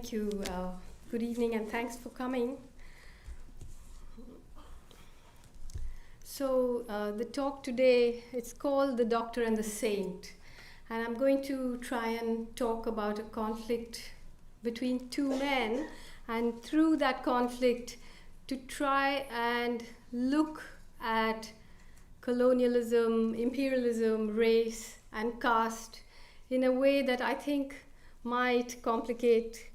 Thank you. Good evening and thanks for coming. So the talk today, it's called The Doctor and the Saint. And I'm going to try and talk about a conflict between two men, and through that conflict to try and look at colonialism, imperialism, race and caste in a way that I think might complicate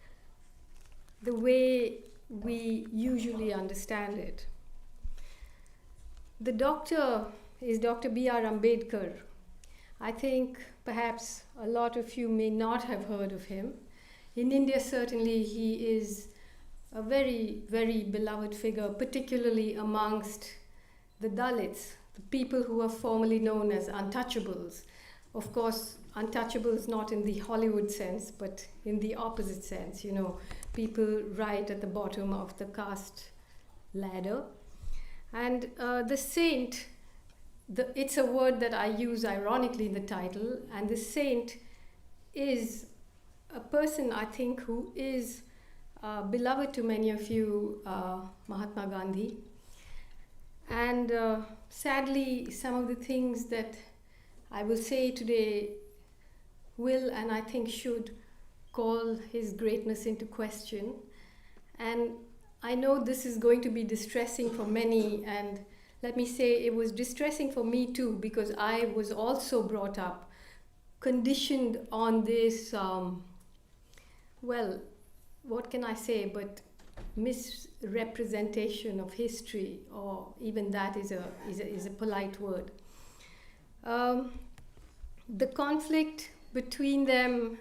the way we usually understand it. The doctor is Dr. B.R. Ambedkar. I think perhaps a lot of you may not have heard of him. In India, certainly, he is a very, very beloved figure, particularly amongst the Dalits, the people who are formerly known as untouchables. Of course, untouchables not in the Hollywood sense, but in the opposite sense, people right at the bottom of the caste ladder. And the saint, it's a word that I use ironically in the title, and the saint is a person, I think, who is beloved to many of you, Mahatma Gandhi. And sadly, some of the things that I will say today will, and I think should, call his greatness into question. And I know this is going to be distressing for many, and let me say it was distressing for me too, because I was also brought up, conditioned on this, what can I say, but misrepresentation of history, or even that is a polite word. The conflict between them,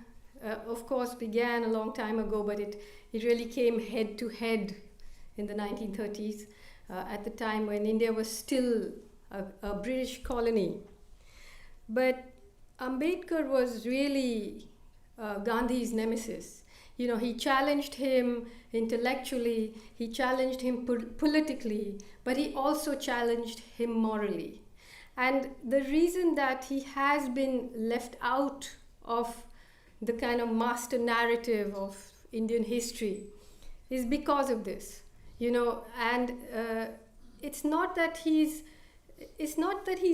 of course, began a long time ago, but it really came head to head in the 1930s, at the time when India was still a British colony. But Ambedkar was really Gandhi's nemesis. He challenged him intellectually, he challenged him politically, but he also challenged him morally. And the reason that he has been left out of the kind of master narrative of Indian history is because of this, and it's not that he's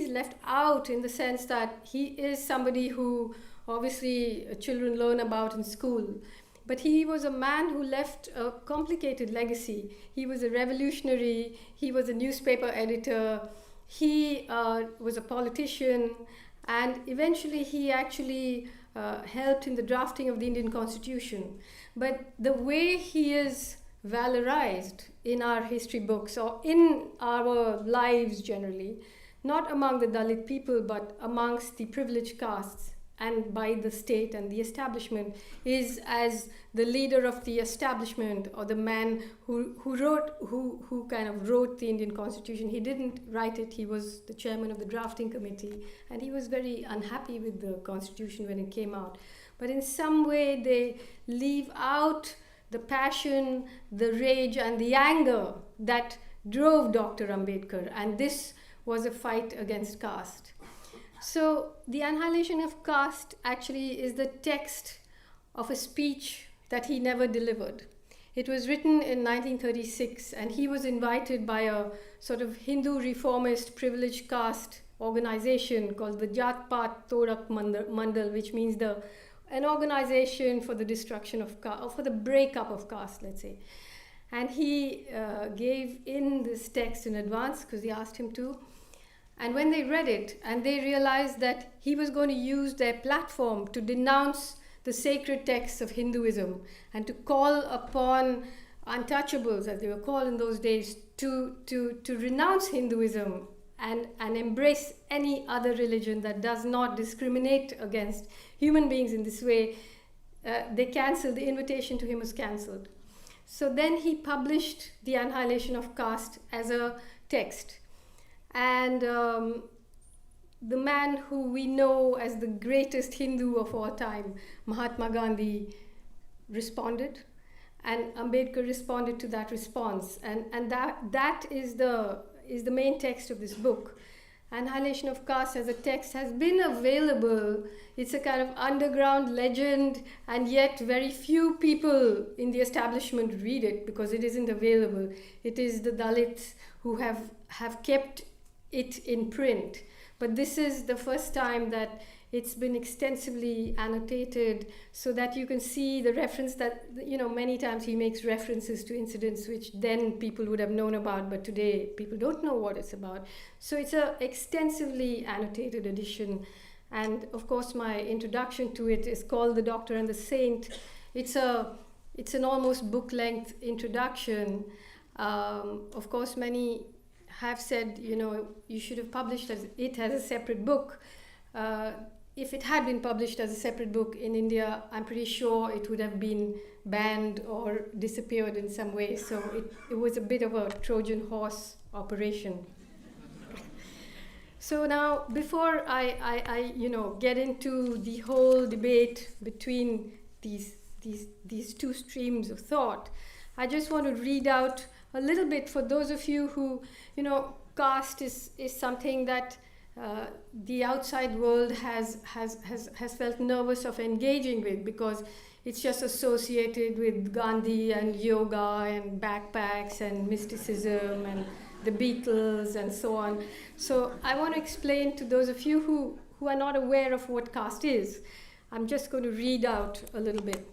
left out in the sense that he is somebody who obviously children learn about in school, but he was a man who left a complicated legacy. He was a revolutionary, he was a newspaper editor, he was a politician, and eventually he actually helped in the drafting of the Indian Constitution. But the way he is valorized in our history books or in our lives generally, not among the Dalit people but amongst the privileged castes and by the state and the establishment, is as the leader of the establishment, or the man who kind of wrote the Indian Constitution. He didn't write it, he was the chairman of the drafting committee, and he was very unhappy with the Constitution when it came out. But in some way they leave out the passion, the rage and the anger that drove Dr. Ambedkar, and this was a fight against caste. So the Annihilation of Caste actually is the text of a speech that he never delivered. It was written in 1936, and he was invited by a sort of Hindu reformist privileged caste organization called the Jat Pat Todak Mandal, which means an organization for the destruction of caste, or for the breakup of caste, let's say. And he gave in this text in advance because he asked him to. And when they read it and they realized that he was going to use their platform to denounce the sacred texts of Hinduism and to call upon untouchables, as they were called in those days, to renounce Hinduism and embrace any other religion that does not discriminate against human beings in this way, they cancelled, the invitation to him was cancelled. So then he published The Annihilation of Caste as a text. And the man who we know as the greatest Hindu of all time, Mahatma Gandhi, responded, and Ambedkar responded to that response. And that is the main text of this book. Annihilation of Caste as a text has been available. It's a kind of underground legend, and yet very few people in the establishment read it because it isn't available. It is the Dalits who have kept it in print. But this is the first time that it's been extensively annotated so that you can see the reference that, many times he makes references to incidents which then people would have known about, but today people don't know what it's about. So it's an extensively annotated edition. And of course, my introduction to it is called The Doctor and the Saint. It's an almost book-length introduction. Of course, many have said, you should have published it as a separate book. If it had been published as a separate book in India, I'm pretty sure it would have been banned or disappeared in some way. So it was a bit of a Trojan horse operation. So now, before I get into the whole debate between these two streams of thought, I just want to read out a little bit for those of you who, caste is something that the outside world has felt nervous of engaging with because it's just associated with Gandhi and yoga and backpacks and mysticism and the Beatles and so on. So I want to explain to those of you who are not aware of what caste is. I'm just going to read out a little bit.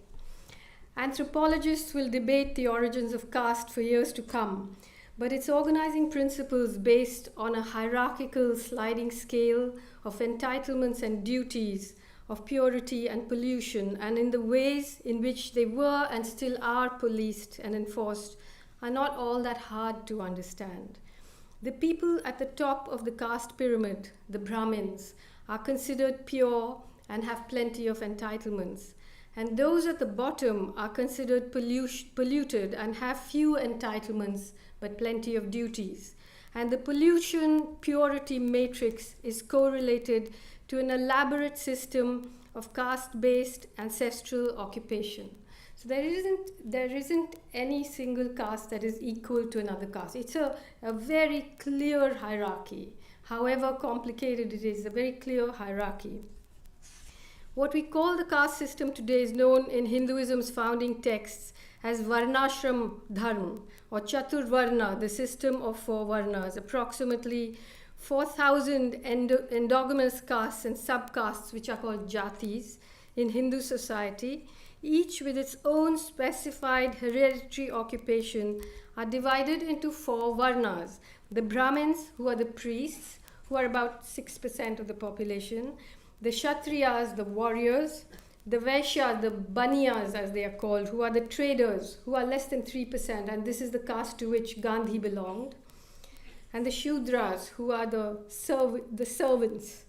Anthropologists will debate the origins of caste for years to come, but its organizing principles based on a hierarchical sliding scale of entitlements and duties, of purity and pollution, and in the ways in which they were and still are policed and enforced, are not all that hard to understand. The people at the top of the caste pyramid, the Brahmins, are considered pure and have plenty of entitlements. And those at the bottom are considered polluted and have few entitlements but plenty of duties. And the pollution-purity matrix is correlated to an elaborate system of caste-based ancestral occupation. So there isn't any single caste that is equal to another caste. It's a very clear hierarchy. However complicated it is, a very clear hierarchy. What we call the caste system today is known in Hinduism's founding texts as Varnashram Dharma, or Chaturvarna, the system of 4 varnas, approximately 4,000 endogamous castes and subcastes, which are called jatis, in Hindu society, each with its own specified hereditary occupation, are divided into 4 varnas. The Brahmins, who are the priests, who are about 6% of the population, the Kshatriyas, the warriors, the Vaishyas, the Baniyas as they are called, who are the traders, who are less than 3%, and this is the caste to which Gandhi belonged, and the Shudras, who are the servants.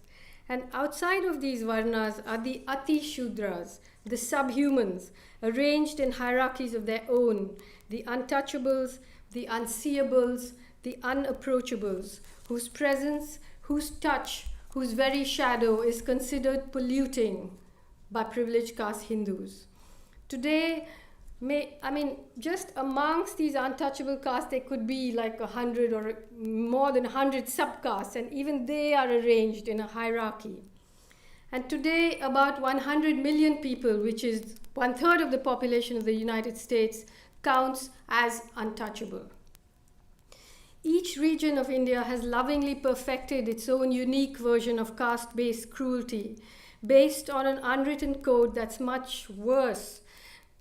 And outside of these varnas are the Ati Shudras, the subhumans, arranged in hierarchies of their own, the untouchables, the unseeables, the unapproachables, whose presence, whose touch, whose very shadow is considered polluting by privileged caste Hindus. Today, just amongst these untouchable castes, there could be like 100 or more than 100 subcastes, and even they are arranged in a hierarchy. And today, about 100 million people, which is 1/3 of the population of the United States, counts as untouchable. Each region of India has lovingly perfected its own unique version of caste-based cruelty, based on an unwritten code that's much worse.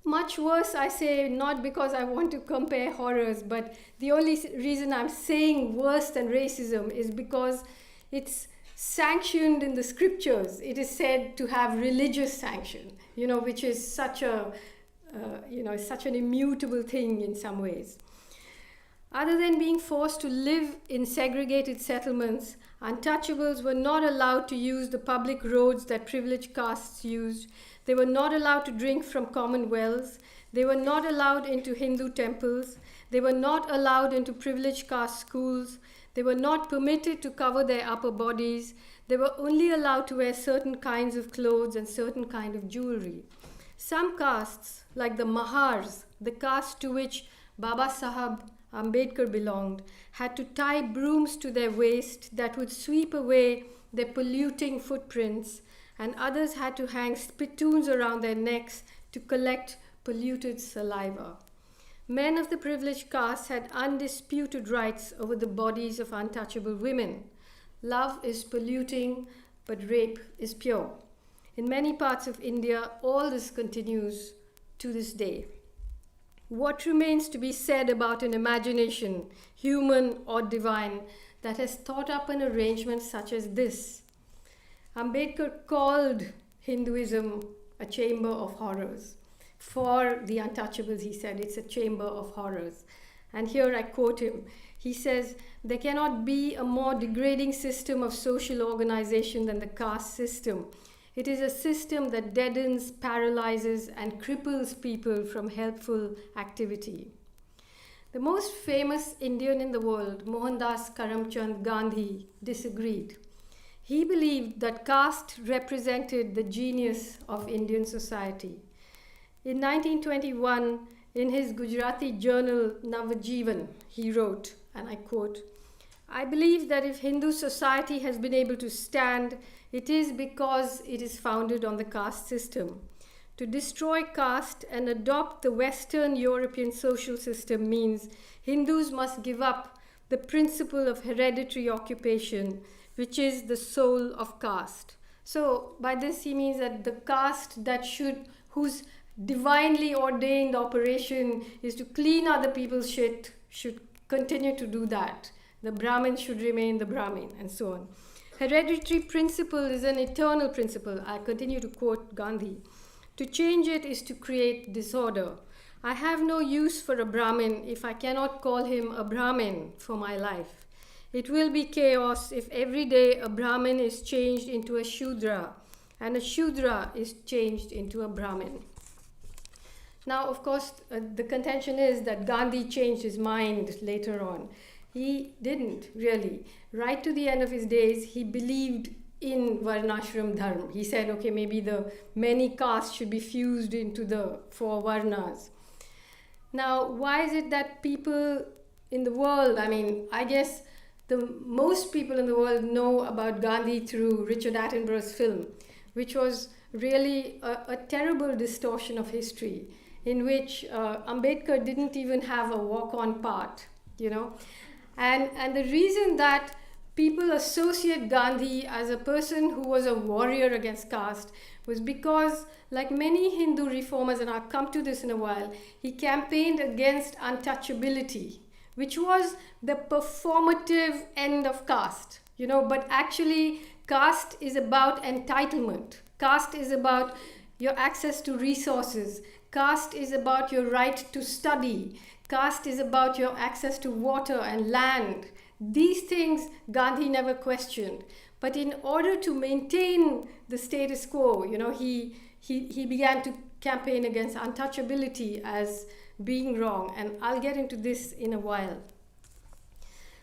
Much worse, I say, not because I want to compare horrors, but the only reason I'm saying worse than racism is because it's sanctioned in the scriptures. It is said to have religious sanction, which is such an immutable thing in some ways. Other than being forced to live in segregated settlements, untouchables were not allowed to use the public roads that privileged castes used. They were not allowed to drink from common wells. They were not allowed into Hindu temples. They were not allowed into privileged caste schools. They were not permitted to cover their upper bodies. They were only allowed to wear certain kinds of clothes and certain kind of jewelry. Some castes, like the Mahars, the caste to which Baba Sahib Ambedkar belonged, had to tie brooms to their waist that would sweep away their polluting footprints, and others had to hang spittoons around their necks to collect polluted saliva. Men of the privileged caste had undisputed rights over the bodies of untouchable women. Love is polluting, but rape is pure. In many parts of India, all this continues to this day. What remains to be said about an imagination, human or divine, that has thought up an arrangement such as this? Ambedkar called Hinduism a chamber of horrors. For the untouchables, he said, it's a chamber of horrors. And here I quote him. He says, there cannot be a more degrading system of social organization than the caste system. It is a system that deadens, paralyzes, and cripples people from helpful activity. The most famous Indian in the world, Mohandas Karamchand Gandhi, disagreed. He believed that caste represented the genius of Indian society. In 1921, in his Gujarati journal Navajivan, he wrote, and I quote, I believe that if Hindu society has been able to stand, it is because it is founded on the caste system. To destroy caste and adopt the Western European social system means Hindus must give up the principle of hereditary occupation, which is the soul of caste. So by this he means that the caste whose divinely ordained operation is to clean other people's shit should continue to do that. The Brahmin should remain the Brahmin, and so on. Hereditary principle is an eternal principle. I continue to quote Gandhi. To change it is to create disorder. I have no use for a Brahmin if I cannot call him a Brahmin for my life. It will be chaos if every day a Brahmin is changed into a Shudra, and a Shudra is changed into a Brahmin. Now, of course, the contention is that Gandhi changed his mind later on. He didn't really. Right to the end of his days, he believed in Varnashram Dharma. He said, okay, maybe the many castes should be fused into the 4 Varnas. Now, why is it that people in the world, I guess most people in the world know about Gandhi through Richard Attenborough's film, which was really a terrible distortion of history, in which Ambedkar didn't even have a walk-on part, And the reason that people associate Gandhi as a person who was a warrior against caste was because, like many Hindu reformers, and I'll come to this in a while, he campaigned against untouchability, which was the performative end of caste, but actually caste is about entitlement. Caste is about your access to resources. Caste is about your right to study. Caste is about your access to water and land. These things Gandhi never questioned. But in order to maintain the status quo, he began to campaign against untouchability as being wrong. And I'll get into this in a while.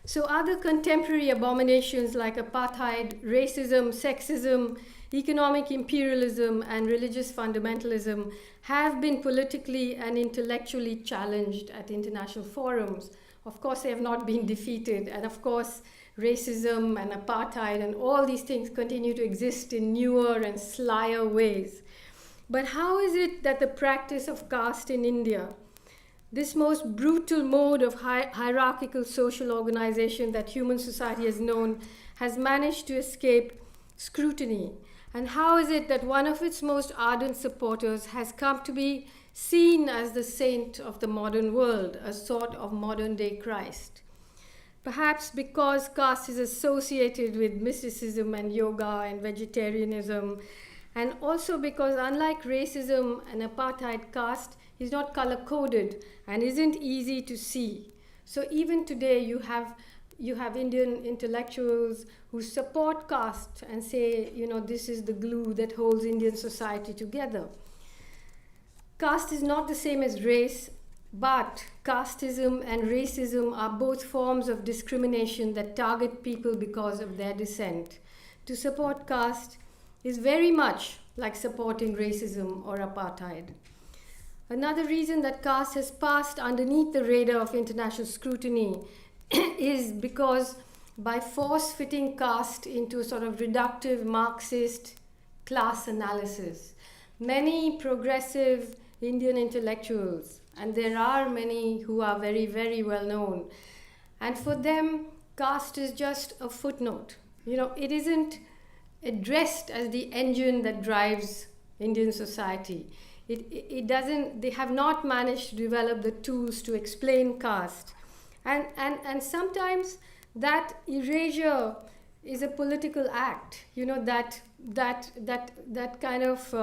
So other contemporary abominations like apartheid, racism, sexism, economic imperialism, and religious fundamentalism have been politically and intellectually challenged at international forums. Of course, they have not been defeated. And of course, racism and apartheid and all these things continue to exist in newer and slyer ways. But how is it that the practice of caste in India, this most brutal mode of hierarchical social organization that human society has known, has managed to escape scrutiny? And how is it that one of its most ardent supporters has come to be seen as the saint of the modern world, a sort of modern-day Christ? Perhaps because caste is associated with mysticism and yoga and vegetarianism, and also because, unlike racism and apartheid, caste is not color-coded and isn't easy to see. So even today you have Indian intellectuals who support caste and say, this is the glue that holds Indian society together. Caste is not the same as race, but casteism and racism are both forms of discrimination that target people because of their descent. To support caste is very much like supporting racism or apartheid. Another reason that caste has passed underneath the radar of international scrutiny is because by force-fitting caste into a sort of reductive Marxist class analysis, many progressive Indian intellectuals, and there are many who are very, very well known, and for them, caste is just a footnote. It isn't addressed as the engine that drives Indian society. It doesn't, they have not managed to develop the tools to explain caste. And sometimes that erasure is a political act, that kind of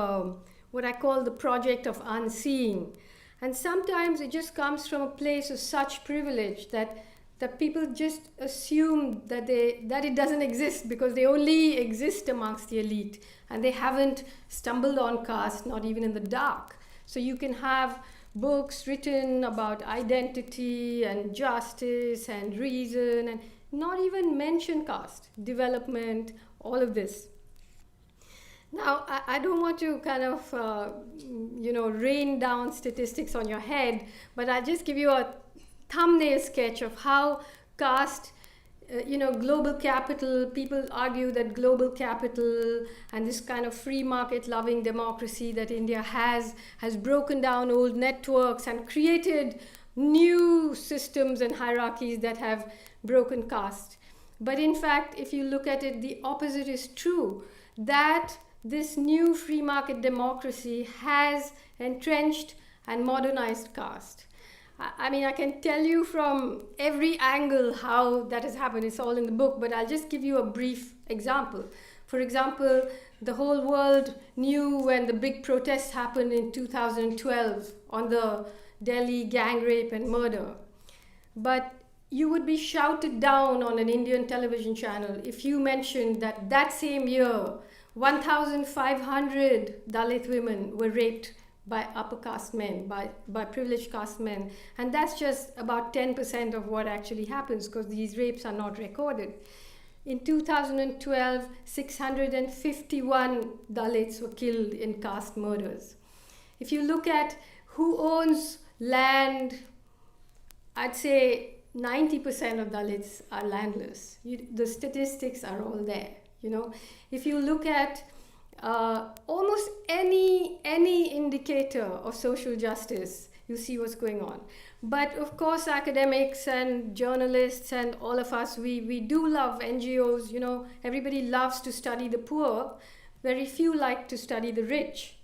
what I call the project of unseeing. And sometimes it just comes from a place of such privilege that people just assume that it doesn't exist because they only exist amongst the elite and they haven't stumbled on caste, not even in the dark. So you can have books written about identity and justice and reason and not even mention caste, development, all of this. Now, I don't want to kind of, rain down statistics on your head, but I'll just give you a thumbnail sketch of how caste, global capital, people argue that global capital and this kind of free market loving democracy that India has broken down old networks and created new systems and hierarchies that have broken caste. But in fact, if you look at it, the opposite is true, that this new free market democracy has entrenched and modernized caste. I mean, I can tell you from every angle how that has happened. It's all in the book, but I'll just give you a brief example. For example, the whole world knew when the big protests happened in 2012 on the Delhi gang rape and murder. But you would be shouted down on an Indian television channel if you mentioned that same year, 1,500 Dalit women were raped by upper caste men, by privileged caste men. And that's just about 10% of what actually happens because these rapes are not recorded. In 2012, 651 Dalits were killed in caste murders. If you look at who owns land, I'd say 90% of Dalits are landless. The statistics are all there. If you look at almost any indicator of social justice, you see what's going on. But of course, academics and journalists and all of us, we do love NGOs. Everybody loves to study the poor. Very few like to study the rich.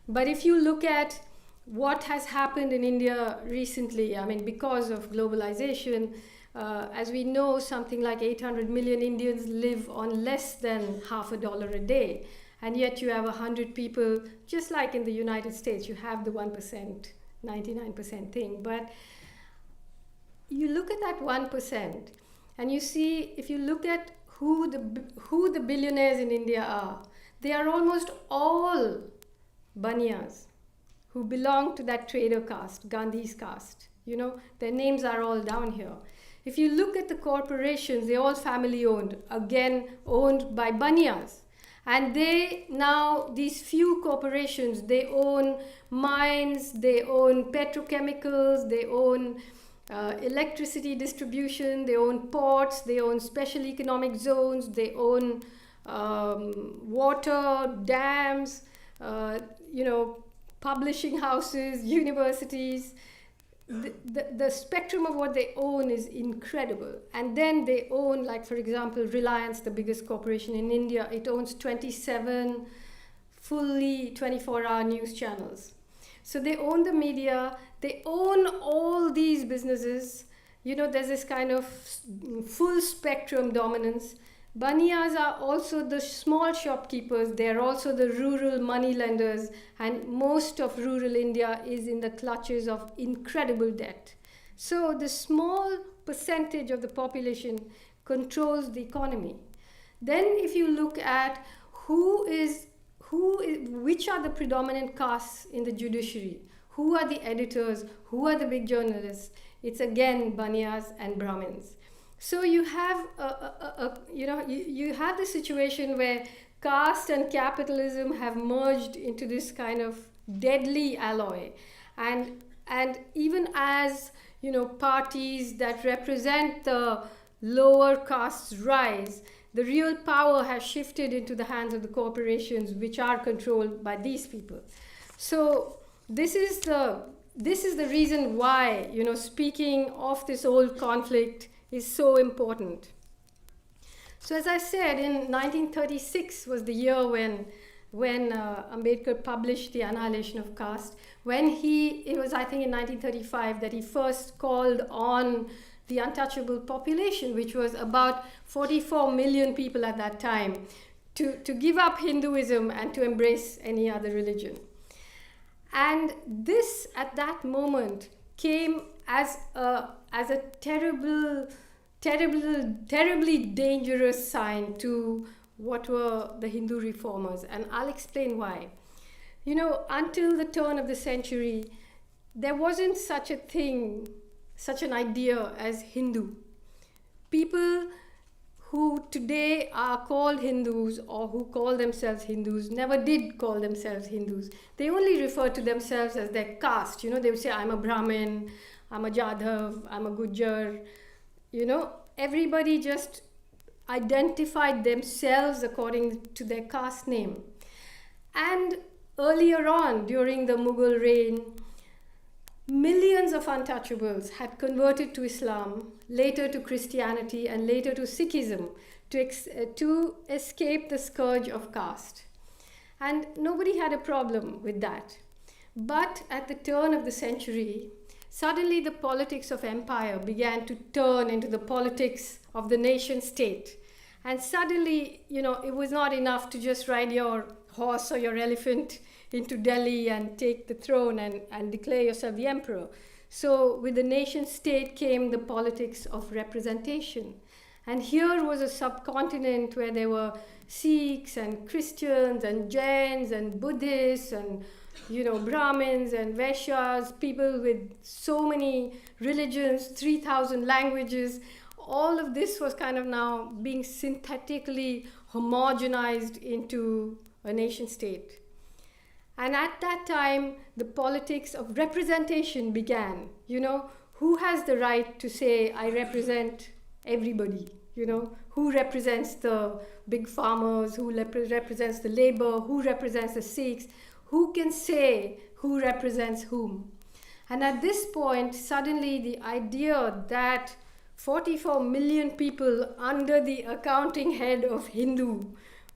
But if you look at what has happened in India recently, I mean, because of globalization, as we know, something like 800 million Indians live on less than $50 a day. And yet you have 100 people, just like in the United States, you have the 1%, 99% thing. But you look at that 1% and you see, if you look at who the billionaires in India are, they are almost all Baniyas who belong to that trader caste, Gandhi's caste. Their names are all down here. If you look at the corporations, they're all family owned, again owned by Baniyas. And these few corporations, they own mines, they own petrochemicals, they own electricity distribution, they own ports, they own special economic zones, they own water, dams, publishing houses, universities. The spectrum of what they own is incredible. And then they own, like, for example, Reliance, the biggest corporation in India. It owns 27 fully 24-hour news channels. So they own the media. They own all these businesses. There's this kind of full spectrum dominance. Baniyas are also the small shopkeepers. They're also the rural money lenders. And most of rural India is in the clutches of incredible debt. So the small percentage of the population controls the economy. Then if you look at which are the predominant castes in the judiciary, who are the editors, who are the big journalists, it's again Baniyas and Brahmins. So you have you have the situation where caste and capitalism have merged into this kind of deadly alloy, And even as, parties that represent the lower castes rise, the real power has shifted into the hands of the corporations, which are controlled by these people. So this is the reason why, speaking of this old conflict is so important. So as I said, in 1936 was the year when Ambedkar published The Annihilation of Caste. It was I think in 1935 that he first called on the untouchable population, which was about 44 million people at that time, to give up Hinduism and to embrace any other religion. And this, at that moment, came as a terribly dangerous sign to what were the Hindu reformers. And I'll explain why. Until the turn of the century, there wasn't such an idea as Hindu. People who today are called Hindus or who call themselves Hindus never did call themselves Hindus. They only referred to themselves as their caste. They would say, I'm a Brahmin, I'm a Jadhav, I'm a Gujjar. Everybody just identified themselves according to their caste name. And earlier on, during the Mughal reign, millions of untouchables had converted to Islam, later to Christianity, and later to Sikhism to escape the scourge of caste. And nobody had a problem with that. But at the turn of the century, suddenly the politics of empire began to turn into the politics of the nation state. And suddenly, it was not enough to just ride your horse or your elephant into Delhi and take the throne and declare yourself the emperor. So with the nation state came the politics of representation. And here was a subcontinent where there were Sikhs and Christians and Jains and Buddhists and Brahmins and Vaishyas, people with so many religions, 3,000 languages. All of this was kind of now being synthetically homogenized into a nation state. And at that time, the politics of representation began. Who has the right to say, I represent everybody? Who represents the big farmers? Who represents the labor? Who represents the Sikhs? Who can say who represents whom? And at this point, suddenly the idea that 44 million people under the accounting head of Hindu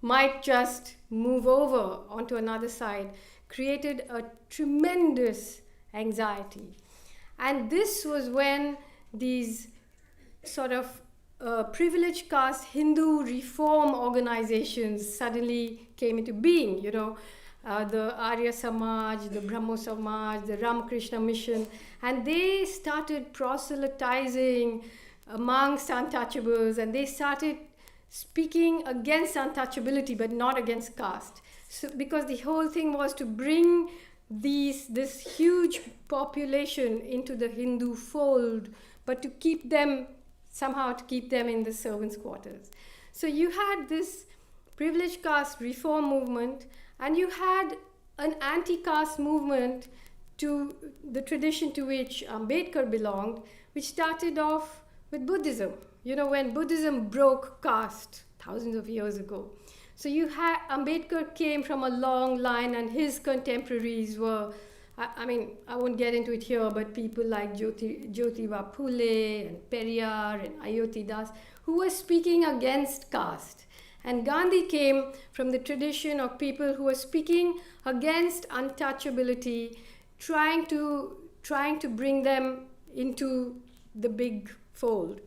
might just move over onto another side created a tremendous anxiety. And this was when these sort of privileged caste Hindu reform organizations suddenly came into being, the Arya Samaj, the Brahmo Samaj, the Ramakrishna Mission, and they started proselytizing amongst untouchables, and they started speaking against untouchability but not against caste. So, because the whole thing was to bring this huge population into the Hindu fold, but to keep them in the servants' quarters. So you had this privileged caste reform movement, and you had an anti-caste movement to the tradition to which Ambedkar belonged, which started off with Buddhism. When Buddhism broke caste thousands of years ago. So Ambedkar came from a long line, and his contemporaries were, I won't get into it here, but people like Jyotiba Phule and Periyar and Ayodhya Das, who were speaking against caste. And Gandhi came from the tradition of people who were speaking against untouchability, trying to bring them into the big fold.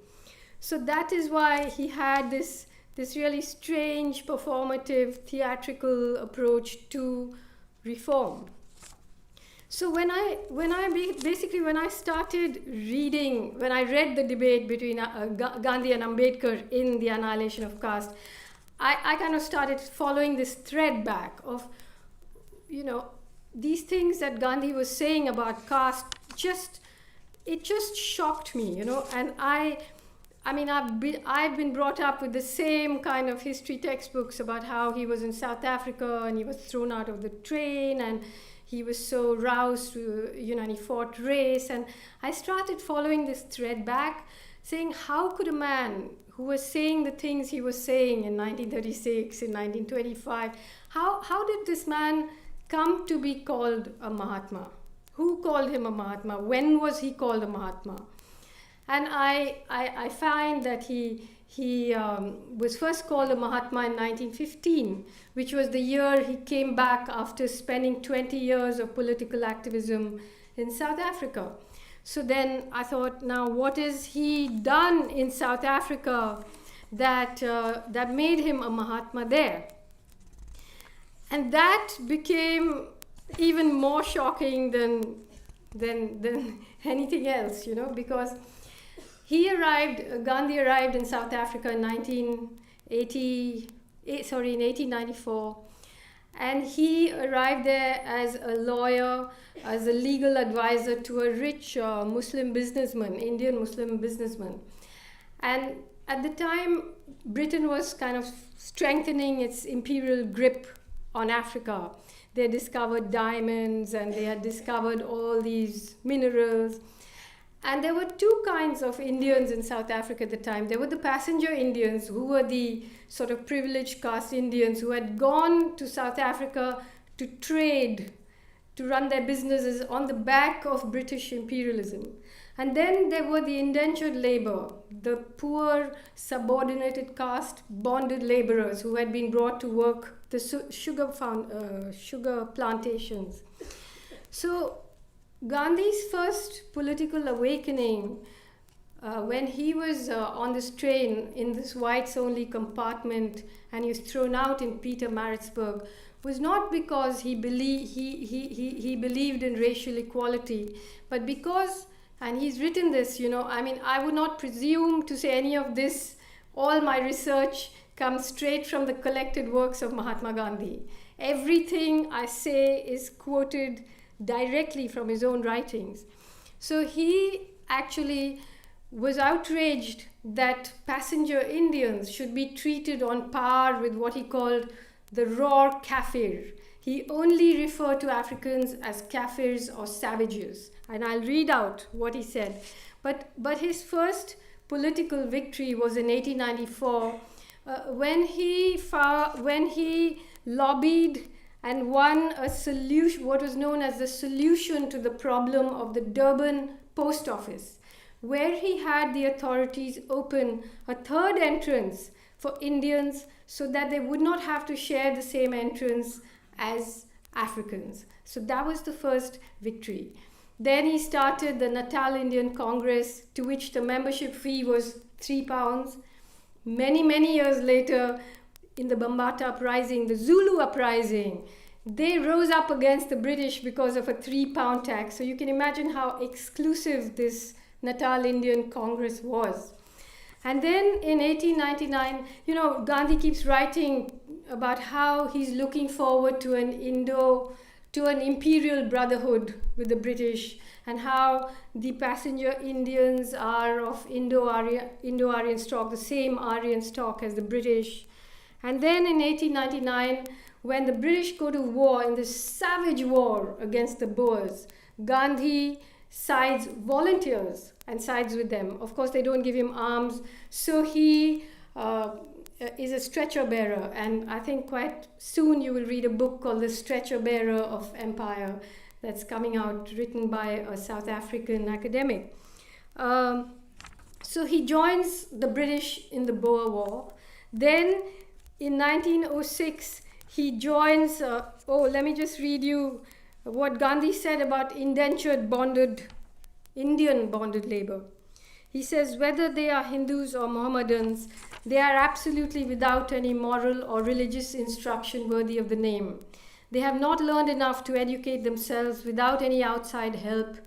So that is why he had this really strange, performative, theatrical approach to reform. So when I read the debate between Gandhi and Ambedkar in The Annihilation of Caste, I kind of started following this thread back of, these things that Gandhi was saying about caste, it just shocked me, and I've been brought up with the same kind of history textbooks about how he was in South Africa and he was thrown out of the train and he was so roused to, and he fought race. And I started following this thread back, saying, how could a man who was saying the things he was saying in 1936, in 1925, how did this man come to be called a Mahatma? Who called him a Mahatma? When was he called a Mahatma? And I find that he was first called a Mahatma in 1915, which was the year he came back after spending 20 years of political activism in South Africa. So then I thought, now what has he done in South Africa that made him a Mahatma there? And that became even more shocking than anything else, because Gandhi arrived in South Africa in 1894, and he arrived there as a lawyer, as a legal advisor to a rich Muslim businessman, Indian Muslim businessman. And at the time, Britain was kind of strengthening its imperial grip on Africa. They discovered diamonds and they had discovered all these minerals. And there were two kinds of Indians in South Africa at the time. There were the passenger Indians, who were the sort of privileged caste Indians who had gone to South Africa to trade, to run their businesses on the back of British imperialism. And then there were the indentured labor, the poor subordinated caste bonded laborers who had been brought to work the sugar plantations. So Gandhi's first political awakening, when he was on this train in this whites-only compartment and he was thrown out in Pietermaritzburg, was not because he believed in racial equality, but because, and he's written this, I would not presume to say any of this. All my research comes straight from the collected works of Mahatma Gandhi. Everything I say is quoted directly from his own writings. So he actually was outraged that passenger Indians should be treated on par with what he called the raw kafir. He only referred to Africans as kafirs or savages. And I'll read out what he said. But his first political victory was in 1894 when he lobbied and won a solution, what was known as the solution to the problem of the Durban post office, where he had the authorities open a third entrance for Indians so that they would not have to share the same entrance as Africans. So that was the first victory. Then he started the Natal Indian Congress, to which the membership fee was £3. Many years later, in the Bambata uprising, the Zulu uprising, they rose up against the British because of a £3 tax. So you can imagine how exclusive this Natal Indian Congress was. And then in 1899, Gandhi keeps writing about how he's looking forward to an imperial brotherhood with the British, and how the passenger Indians are of Indo-Aryan stock, the same Aryan stock as the British. And then in 1899, when the British go to war, in this savage war against the Boers, Gandhi volunteers and sides with them. Of course, they don't give him arms, so he is a stretcher bearer. And I think quite soon you will read a book called The Stretcher Bearer of Empire that's coming out, written by a South African academic. So he joins the British in the Boer War. Then in 1906, he joins, let me just read you what Gandhi said about Indian bonded labor. He says, whether they are Hindus or Mohammedans, they are absolutely without any moral or religious instruction worthy of the name. They have not learned enough to educate themselves without any outside help.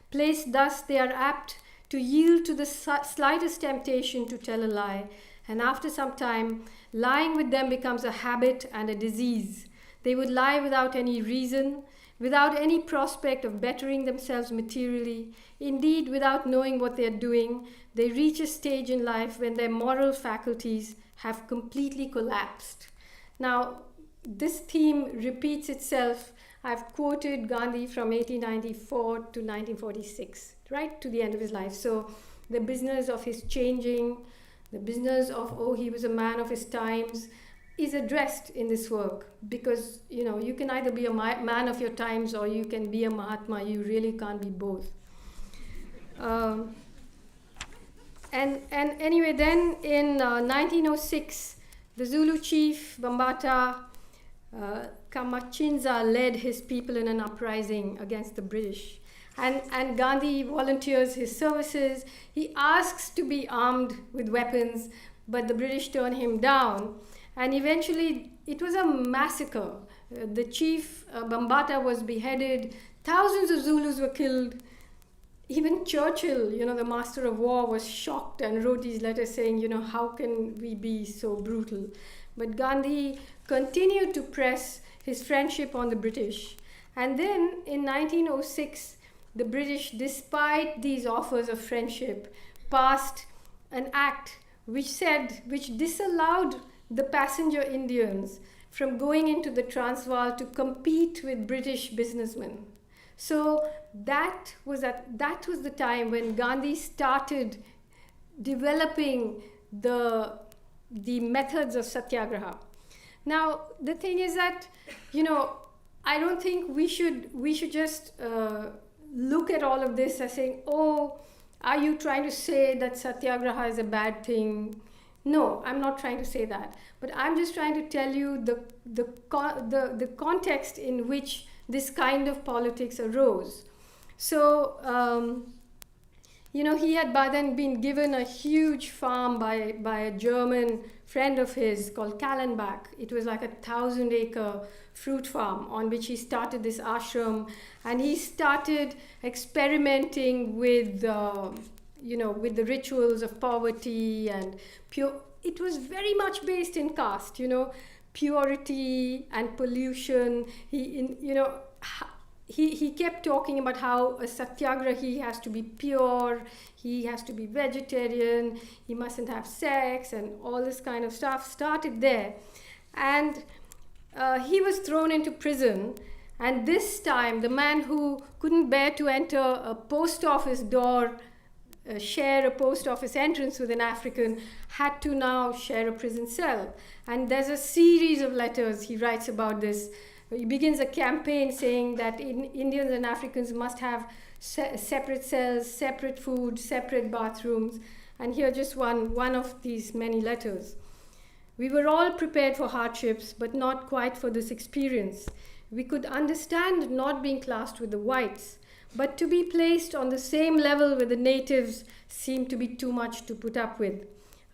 Placed thus, they are apt to yield to the slightest temptation to tell a lie, and after some time, lying with them becomes a habit and a disease. They would lie without any reason, without any prospect of bettering themselves materially. Indeed, without knowing what they are doing, they reach a stage in life when their moral faculties have completely collapsed. Now, this theme repeats itself I've quoted Gandhi from 1894 to 1946, right to the end of his life. So the business of his changing, the business of, oh, he was a man of his times, is addressed in this work, because you can either be a man of your times or you can be a Mahatma. You really can't be both. And anyway, then in 1906, the Zulu chief Bambata Kamachinza led his people in an uprising against the British. And Gandhi volunteers his services. He asks to be armed with weapons, but the British turn him down. And eventually, it was a massacre. The chief, Bambata, was beheaded. Thousands of Zulus were killed. Even Churchill, the master of war, was shocked and wrote these letters saying, how can we be so brutal? But Gandhi continued to press his friendship on the British. And then in 1906, the British, despite these offers of friendship, passed an act which disallowed the passenger Indians from going into the Transvaal to compete with British businessmen. So that was the time when Gandhi started developing the methods of satyagraha. Now the thing is that I don't think we should just look at all of this as saying, oh, are you trying to say that satyagraha is a bad thing? No, I'm not trying to say that, but I'm just trying to tell you the context in which this kind of politics arose. So, he had by then been given a huge farm by a German friend of his called Kallenbach. It was like a 1,000-acre fruit farm on which he started this ashram, and he started experimenting with the rituals of poverty and pure. It was very much based in caste, purity and pollution. He kept talking about how a satyagrahi has to be pure, he has to be vegetarian, he mustn't have sex, and all this kind of stuff started there. And he was thrown into prison, and this time the man who couldn't bear to enter a post office door, share a post office entrance with an African, had to now share a prison cell. And there's a series of letters he writes about this. He begins a campaign saying that Indians and Africans must have separate cells, separate food, separate bathrooms. And here just one of these many letters. We were all prepared for hardships, but not quite for this experience. We could understand not being classed with the whites, but to be placed on the same level with the natives seemed to be too much to put up with.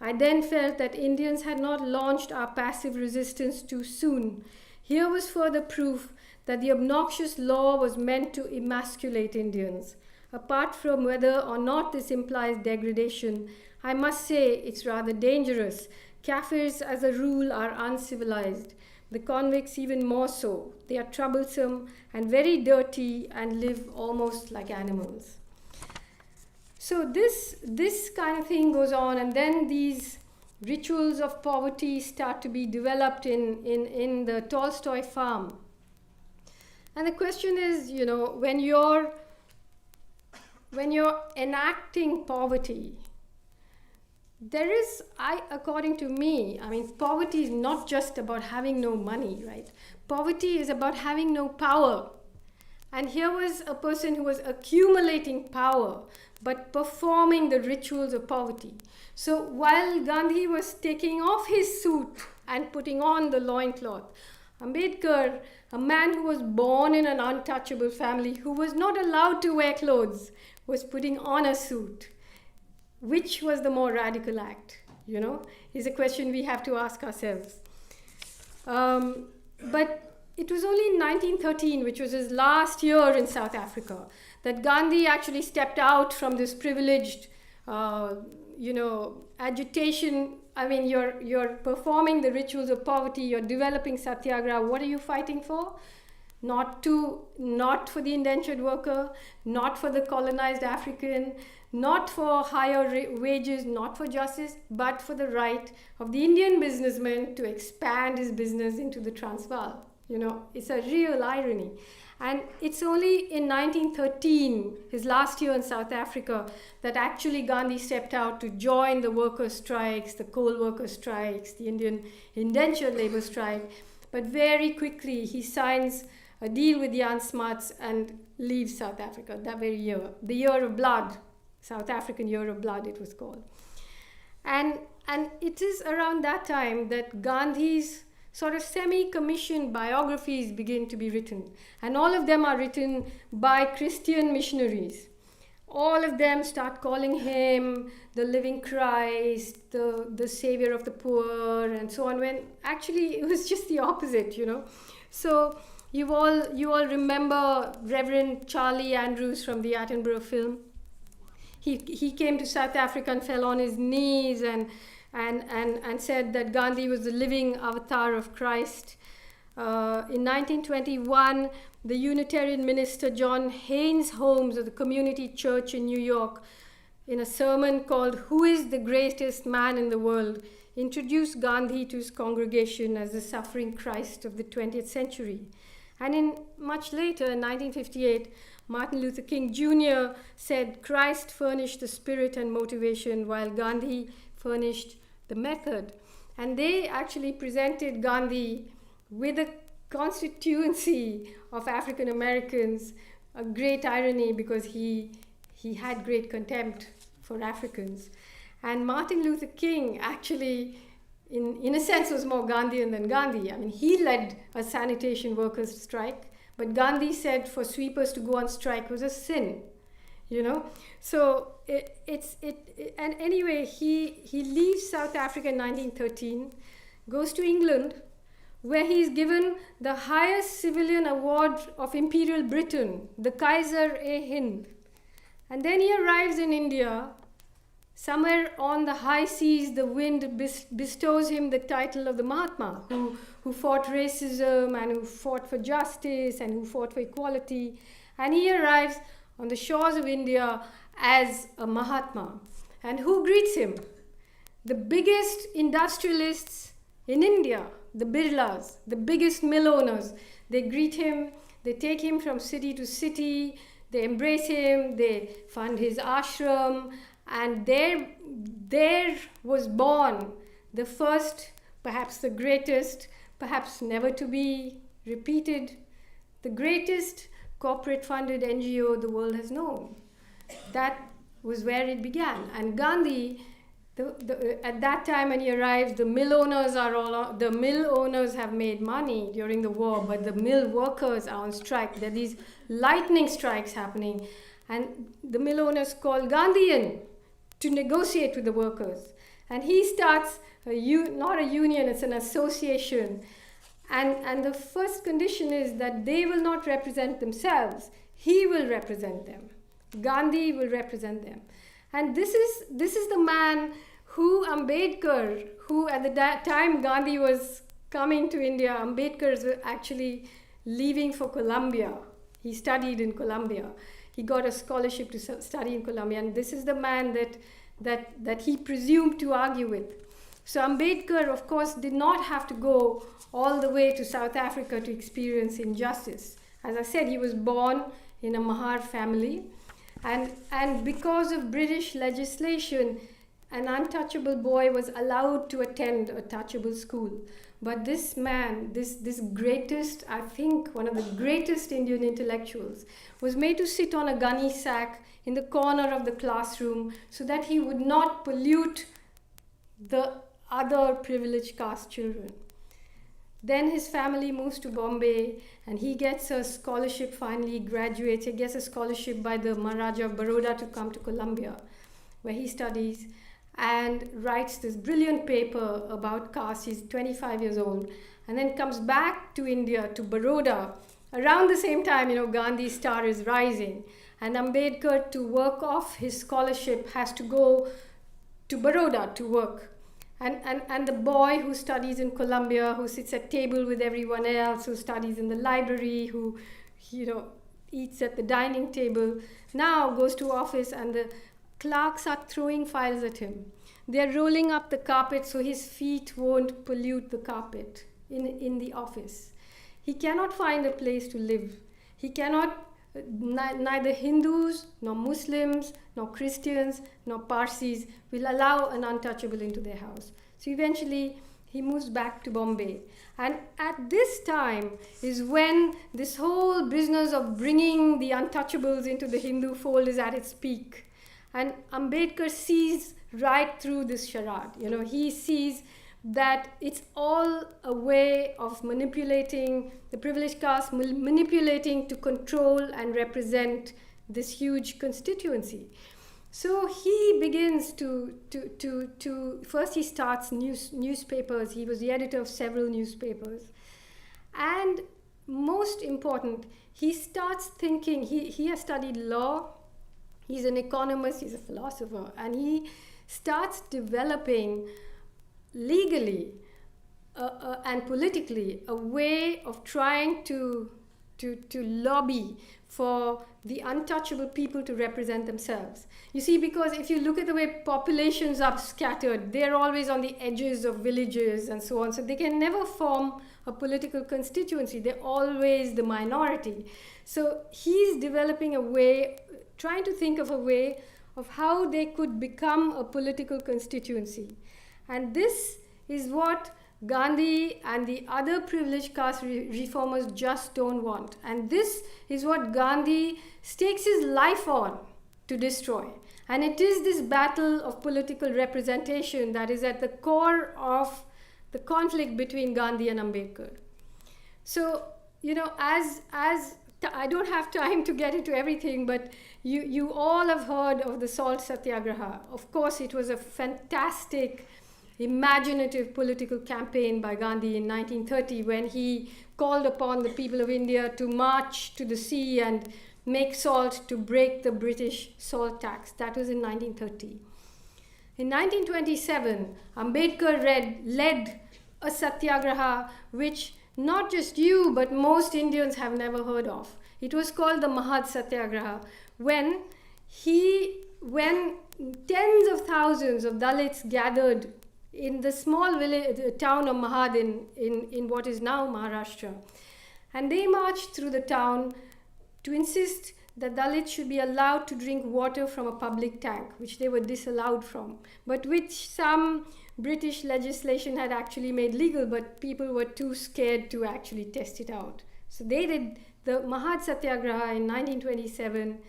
I then felt that Indians had not launched our passive resistance too soon. Here was further proof that the obnoxious law was meant to emasculate Indians. Apart from whether or not this implies degradation, I must say it's rather dangerous. Kafirs, as a rule, are uncivilized. The convicts even more so. They are troublesome and very dirty and live almost like animals. So this kind of thing goes on, and then these rituals of poverty start to be developed in the Tolstoy farm. And the question is, when you're enacting poverty, there is, according to me, poverty is not just about having no money, right? Poverty is about having no power. And here was a person who was accumulating power, but performing the rituals of poverty. So while Gandhi was taking off his suit and putting on the loincloth, Ambedkar, a man who was born in an untouchable family, who was not allowed to wear clothes, was putting on a suit. Which was the more radical act, is a question we have to ask ourselves. But it was only in 1913, which was his last year in South Africa, that Gandhi actually stepped out from this privileged, agitation. You're performing the rituals of poverty, you're developing satyagraha. What are you fighting for? Not for the indentured worker, not for the colonized African, not for higher wages, not for justice, but for the right of the Indian businessman to expand his business into the Transvaal. It's a real irony. And it's only in 1913, his last year in South Africa, that actually Gandhi stepped out to join the workers' strikes, the coal workers' strikes, the Indian indentured labor strike. But very quickly, he signs a deal with Jan Smuts and leaves South Africa that very year. The Year of Blood, South African Year of Blood, it was called. And it is around that time that Gandhi's sort of semi-commissioned biographies begin to be written. And all of them are written by Christian missionaries. All of them start calling him the living Christ, the savior of the poor, and so on, when actually it was just the opposite, So you all remember Reverend Charlie Andrews from the Attenborough film. He came to South Africa and fell on his knees and said that Gandhi was the living avatar of Christ. In 1921, the Unitarian minister John Haynes Holmes of the Community Church in New York, in a sermon called "Who is the Greatest Man in the World?", introduced Gandhi to his congregation as the suffering Christ of the 20th century. And much later, in 1958, Martin Luther King Jr. said Christ furnished the spirit and motivation while Gandhi furnished the method. And they actually presented Gandhi with a constituency of African Americans, a great irony because he had great contempt for Africans. And Martin Luther King actually, in a sense, was more Gandhian than Gandhi. I mean, he led a sanitation workers' strike, but Gandhi said for sweepers to go on strike was a sin, So and anyway, he leaves South Africa in 1913, goes to England, where he is given the highest civilian award of Imperial Britain, the Kaiser-e-Hind. And then he arrives in India. Somewhere on the high seas, the wind bestows him the title of the Mahatma, who fought racism and who fought for justice and who fought for equality. And he arrives on the shores of India as a Mahatma. And who greets him? The biggest industrialists in India, the Birlas, the biggest mill owners. They greet him, they take him from city to city, they embrace him, they fund his ashram, and there was born the first, perhaps the greatest, perhaps never to be repeated, the greatest corporate-funded NGO the world has known. That was where it began. And Gandhi, at that time when he arrives, the mill owners have made money during the war, but the mill workers are on strike. There are these lightning strikes happening, and the mill owners call Gandhi in to negotiate with the workers. And he starts not a union, it's an association. And the first condition is that they will not represent themselves. He will represent them. Gandhi will represent them. And this is the man who Ambedkar, who at the time Gandhi was coming to India, Ambedkar was actually leaving for Columbia. He studied in Columbia. He got a scholarship to study in Columbia, and this is the man that he presumed to argue with. So Ambedkar, of course, did not have to go all the way to South Africa to experience injustice. As I said, he was born in a Mahar family, and because of British legislation, an untouchable boy was allowed to attend a touchable school. But this man, this greatest, I think one of the greatest Indian intellectuals, was made to sit on a gunny sack in the corner of the classroom so that he would not pollute the other privileged caste children. Then his family moves to Bombay and he gets a scholarship, finally graduates. He gets a scholarship by the Maharaja of Baroda to come to Columbia, where he studies and writes this brilliant paper about caste. He's 25 years old, and then comes back to India, to Baroda. Around the same time, Gandhi's star is rising, and Ambedkar, to work off his scholarship, has to go to Baroda to work. And the boy who studies in Columbia, who sits at table with everyone else, who studies in the library, who eats at the dining table, now goes to office and the clerks are throwing files at him. They're rolling up the carpet so his feet won't pollute the carpet in the office. he cannot find a place to live. He cannot, neither Hindus, nor Muslims, nor Christians, nor Parsis will allow an untouchable into their house. So eventually, he moves back to Bombay. And at this time is when this whole business of bringing the untouchables into the Hindu fold is at its peak. And Ambedkar sees right through this charade. You know, he sees that it's all a way of manipulating the privileged caste, manipulating to control and represent this huge constituency. So he begins to first he starts newspapers. He was the editor of several newspapers. And most important, he starts thinking, he has studied law, he's an economist, he's a philosopher, and he starts developing legally and politically a way of trying to lobby for the untouchable people to represent themselves. You see, because if you look at the way populations are scattered, they're always on the edges of villages and so on, so they can never form a political constituency. They're always the minority. So he's developing a way, trying to think of a way of how they could become a political constituency. And this is what Gandhi and the other privileged caste reformers just don't want. And this is what Gandhi stakes his life on to destroy. And it is this battle of political representation that is at the core of the conflict between Gandhi and Ambedkar. So, you know, as I don't have time to get into everything, but you all have heard of the salt satyagraha. Of course, it was a fantastic, imaginative political campaign by Gandhi in 1930 when he called upon the people of India to march to the sea and make salt to break the British salt tax. That was in 1930. In 1927, Ambedkar led a satyagraha which not just you but most Indians have never heard of. It was called the Mahad Satyagraha, when tens of thousands of Dalits gathered in the small village, town of Mahad in what is now Maharashtra. And they marched through the town to insist that Dalits should be allowed to drink water from a public tank, which they were disallowed from, but which some British legislation had actually made legal, but people were too scared to actually test it out. So they did the Mahad Satyagraha in 1927.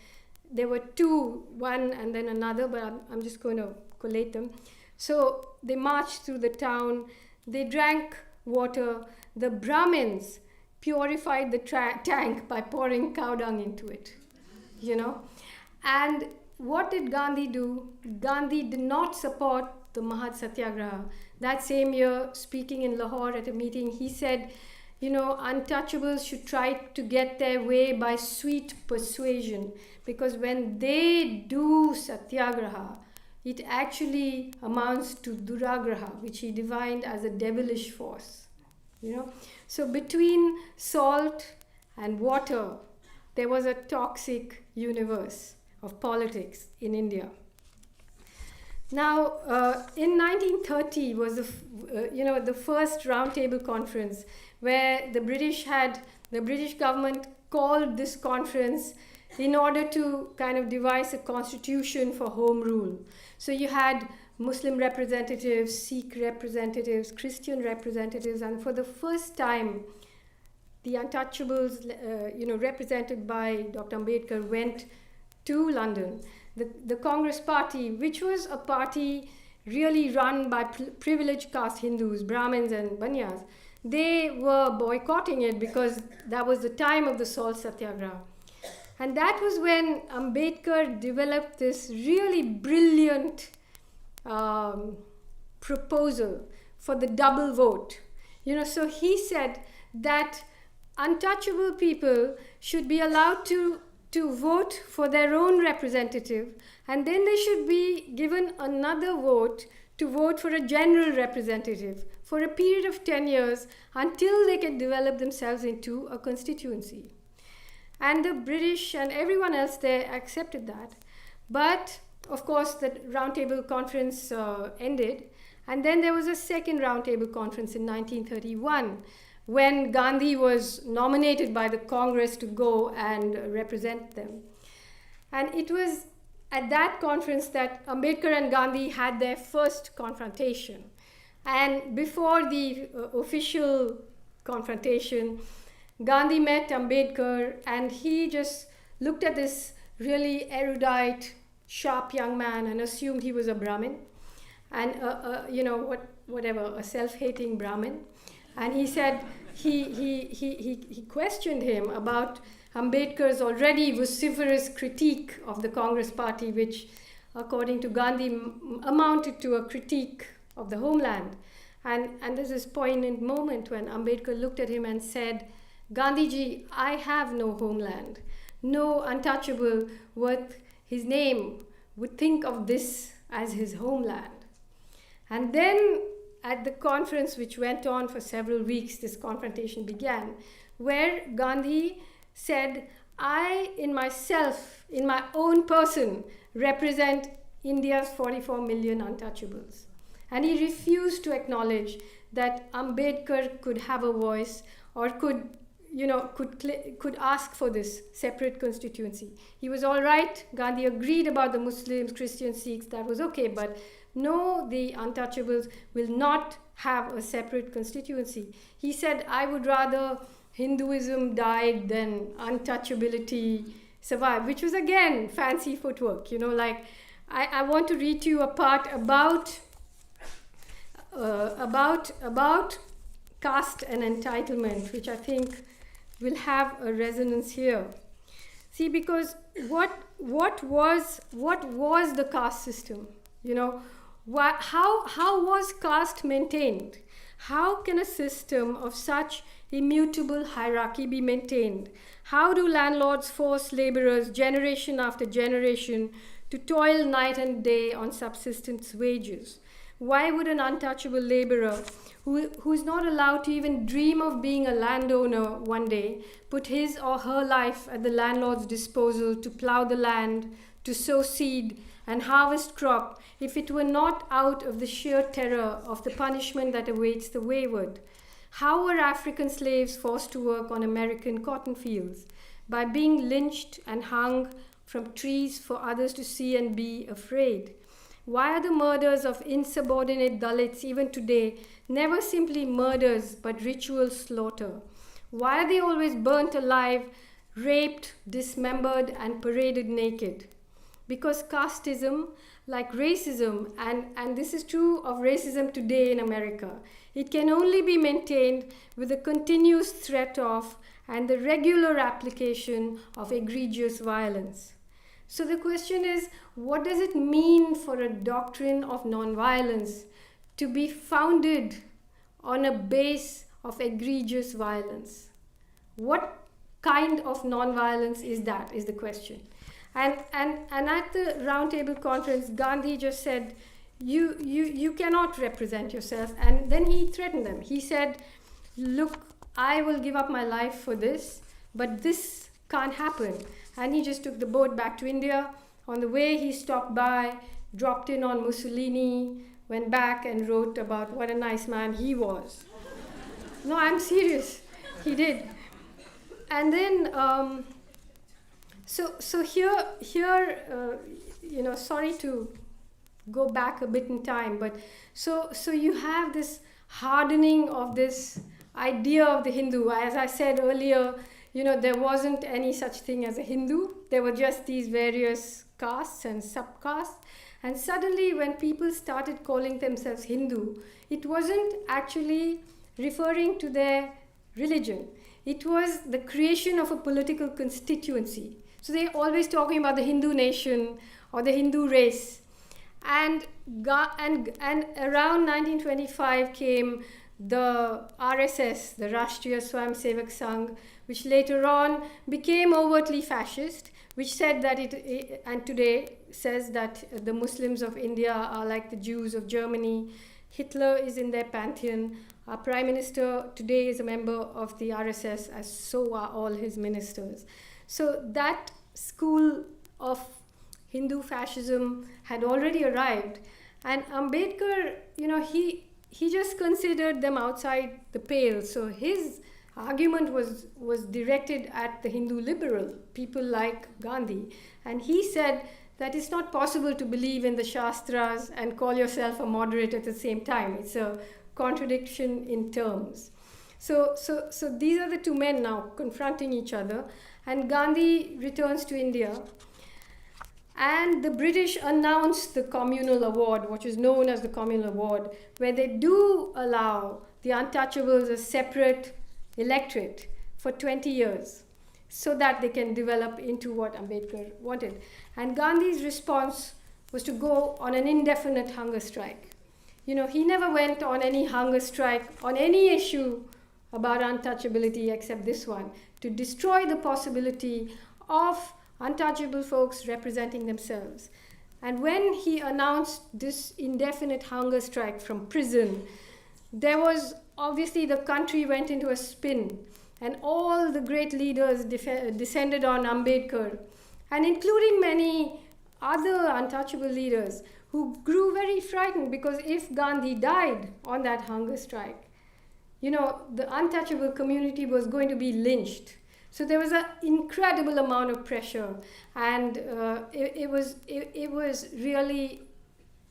There were two, one and then another, but I'm just going to collate them. So they marched through the town, they drank water. The Brahmins purified the tank by pouring cow dung into it, you know. And what did Gandhi do? Gandhi did not support the Mahad Satyagraha. That same year, speaking in Lahore at a meeting, he said, you know, untouchables should try to get their way by sweet persuasion, because when they do satyagraha, it actually amounts to duragraha, which he defined as a devilish force, you know. So between salt and water, there was a toxic universe of politics in India. Now, in 1930 was the first roundtable conference where the British government called this conference in order to kind of devise a constitution for home rule. So you had Muslim representatives, Sikh representatives, Christian representatives, and for the first time, the untouchables, represented by Dr. Ambedkar, went to London. The Congress Party, which was a party really run by privileged caste Hindus, Brahmins and Banyas, they were boycotting it because that was the time of the salt satyagraha. And that was when Ambedkar developed this really brilliant proposal for the double vote. You know, so he said that untouchable people should be allowed to vote for their own representative, and then they should be given another vote to vote for a general representative for a period of 10 years until they can develop themselves into a constituency. And the British and everyone else there accepted that. But, of course, the roundtable conference ended. And then there was a second roundtable conference in 1931, when Gandhi was nominated by the Congress to go and represent them. And it was at that conference that Ambedkar and Gandhi had their first confrontation. And before the official confrontation, Gandhi met Ambedkar, and he just looked at this really erudite, sharp young man and assumed he was a Brahmin, and a self-hating Brahmin. And he said he questioned him about Ambedkar's already vociferous critique of the Congress party, which, according to Gandhi, amounted to a critique of the homeland. And there's this poignant moment when Ambedkar looked at him and said, "Gandhiji, I have no homeland. No untouchable worth his name would think of this as his homeland." And then at the conference, which went on for several weeks, this confrontation began, where Gandhi said, "I, in myself, in my own person, represent India's 44 million untouchables." And he refused to acknowledge that Ambedkar could have a voice or could ask for this separate constituency. He was all right. Gandhi agreed about the Muslims, Christians, Sikhs, that was okay, but no, the untouchables will not have a separate constituency. He said, "I would rather Hinduism died than untouchability survived," which was again fancy footwork. I want to read to you a part about caste and entitlement, which I think will have a resonance here. See, because what was the caste system? How was caste maintained? How can a system of such immutable hierarchy be maintained? How do landlords force laborers generation after generation to toil night and day on subsistence wages? Why would an untouchable laborer who is not allowed to even dream of being a landowner one day put his or her life at the landlord's disposal to plow the land, to sow seed and harvest crop, if it were not out of the sheer terror of the punishment that awaits the wayward? How were African slaves forced to work on American cotton fields? By being lynched and hung from trees for others to see and be afraid. Why are the murders of insubordinate Dalits even today never simply murders but ritual slaughter? Why are they always burnt alive, raped, dismembered, and paraded naked? Because casteism, like racism, and this is true of racism today in America, it can only be maintained with the continuous threat of and the regular application of egregious violence. So the question is, what does it mean for a doctrine of nonviolence to be founded on a base of egregious violence? What kind of nonviolence is that, is the question. And at the roundtable conference, Gandhi just said, you cannot represent yourself. And then he threatened them. He said, "Look, I will give up my life for this, but this can't happen." And he just took the boat back to India. On the way, he stopped by, dropped in on Mussolini, went back and wrote about what a nice man he was. No, I'm serious. He did. And then, so here, sorry to go back a bit in time, but so you have this hardening of this idea of the Hindu. As I said earlier, there wasn't any such thing as a Hindu. There were just these various castes and subcastes. And suddenly, when people started calling themselves Hindu, it wasn't actually referring to their religion. It was the creation of a political constituency. So they're always talking about the Hindu nation or the Hindu race. And around 1925 came the RSS, the Rashtriya Swayamsevak Sangh, which later on became overtly fascist, which said that and today says that the Muslims of India are like the Jews of Germany. Hitler is in their pantheon. Our Prime Minister today is a member of the RSS, as so are all his ministers. So that school of Hindu fascism had already arrived. And Ambedkar, he just considered them outside the pale. So his argument was directed at the Hindu liberal, people like Gandhi. And he said that it's not possible to believe in the Shastras and call yourself a moderate at the same time. It's a contradiction in terms. So these are the two men now confronting each other. And Gandhi returns to India. And the British announced the Communal Award, which is known as the Communal Award, where they do allow the untouchables a separate electorate for 20 years so that they can develop into what Ambedkar wanted. And Gandhi's response was to go on an indefinite hunger strike. You know, he never went on any hunger strike on any issue about untouchability except this one, to destroy the possibility of untouchable folks representing themselves. And when he announced this indefinite hunger strike from prison, there was obviously the country went into a spin, and all the great leaders descended on Ambedkar, and including many other untouchable leaders who grew very frightened, because if Gandhi died on that hunger strike, you know, the untouchable community was going to be lynched. So there was an incredible amount of pressure, and it was really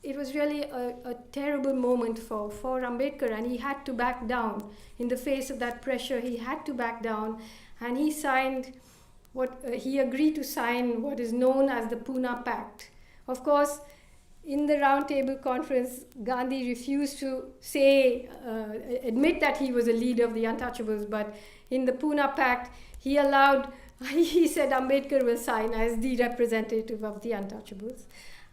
a terrible moment for Ambedkar, and he had to back down. In the face of that pressure, he had to back down, and he signed he agreed to sign what is known as the Pune Pact. Of course, in the Round Table Conference, Gandhi refused to admit that he was a leader of the untouchables, but in the Pune Pact, he said Ambedkar will sign as the representative of the untouchables.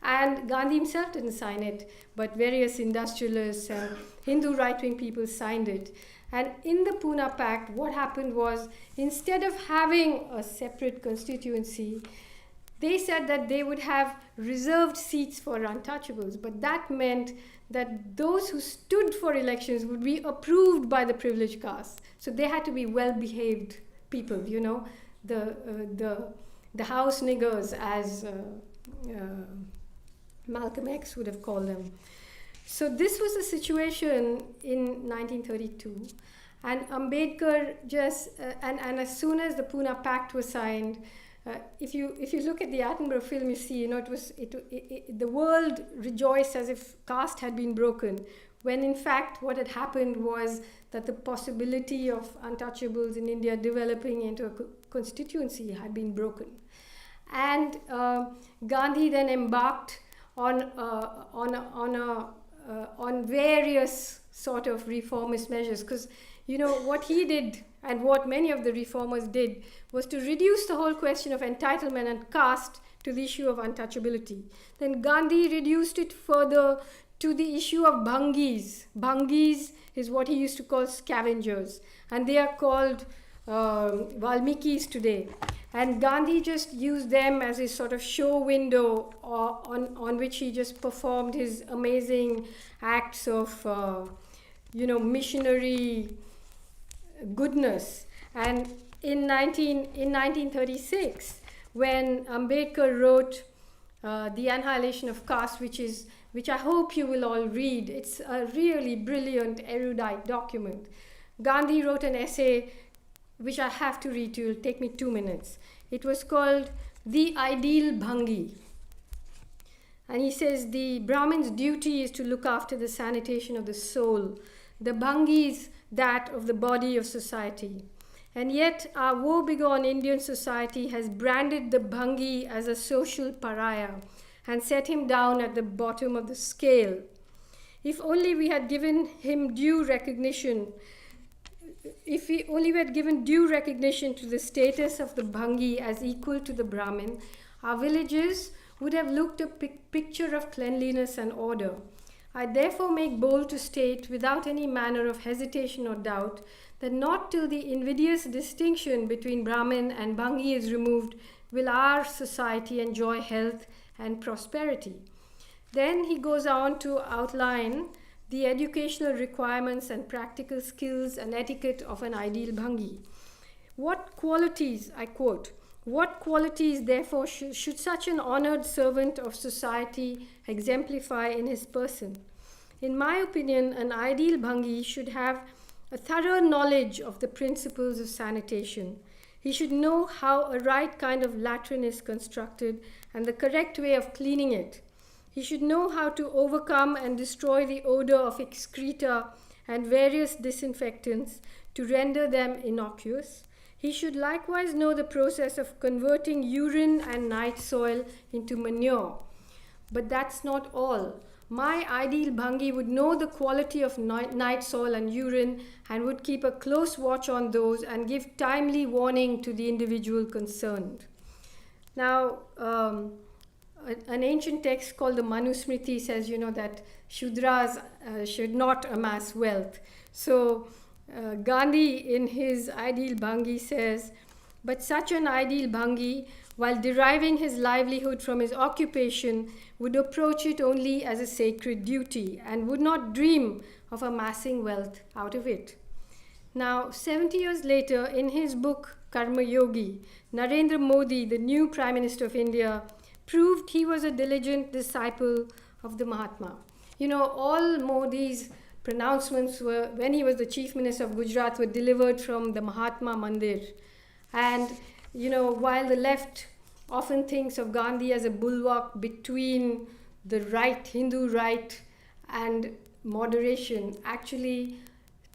And Gandhi himself didn't sign it, but various industrialists and Hindu right-wing people signed it. And in the Pune Pact, what happened was, instead of having a separate constituency, they said that they would have reserved seats for untouchables, but that meant that those who stood for elections would be approved by the privileged caste. So they had to be well-behaved people, you know, the house niggers, as Malcolm X would have called them. So this was the situation in 1932, and Ambedkar and as soon as the Pune Pact was signed, if you look at the Attenborough film, you see, you know, the world rejoiced as if caste had been broken, when in fact what had happened was that the possibility of untouchables in India developing into a constituency had been broken. And Gandhi then embarked on various sort of reformist measures, because, you know, what he did and what many of the reformers did was to reduce the whole question of entitlement and caste to the issue of untouchability. Then Gandhi reduced it further to the issue of bhangis. Bhangis is what he used to call scavengers, and they are called Valmikis today. And Gandhi just used them as a sort of show window on which he just performed his amazing acts of, missionary goodness. And in 1936, when Ambedkar wrote The Annihilation of Caste, which I hope you will all read, it's a really brilliant, erudite document. Gandhi wrote an essay which I have to read to you. It'll take me 2 minutes. It was called The Ideal Bhangi. And he says, the Brahmin's duty is to look after the sanitation of the soul. The Bhangi is that of the body of society. And yet our woe-begone Indian society has branded the Bhangi as a social pariah and set him down at the bottom of the scale. If only we had given him due recognition, if we only had given due recognition to the status of the Bhangi as equal to the Brahmin, our villages would have looked a picture of cleanliness and order. I therefore make bold to state, without any manner of hesitation or doubt, that not till the invidious distinction between Brahmin and Bhangi is removed will our society enjoy health and prosperity. Then he goes on to outline the educational requirements and practical skills and etiquette of an ideal Bhangi. What qualities, I quote, what qualities therefore should such an honored servant of society exemplify in his person? In my opinion, an ideal Bhangi should have a thorough knowledge of the principles of sanitation. He should know how a right kind of latrine is constructed and the correct way of cleaning it. He should know how to overcome and destroy the odor of excreta and various disinfectants to render them innocuous. He should likewise know the process of converting urine and night soil into manure. But that's not all. My ideal Bhangi would know the quality of night soil and urine and would keep a close watch on those and give timely warning to the individual concerned. Now, an ancient text called the Manusmriti says, that Shudras should not amass wealth. So Gandhi in his ideal Bhangi says, but such an ideal Bhangi, while deriving his livelihood from his occupation, would approach it only as a sacred duty and would not dream of amassing wealth out of it. Now, 70 years later, in his book Karma Yogi, Narendra Modi, the new Prime Minister of India, proved he was a diligent disciple of the Mahatma. All Modi's pronouncements were, when he was the Chief Minister of Gujarat, were delivered from the Mahatma Mandir. And, while the left often thinks of Gandhi as a bulwark between the right, Hindu right, and moderation, actually,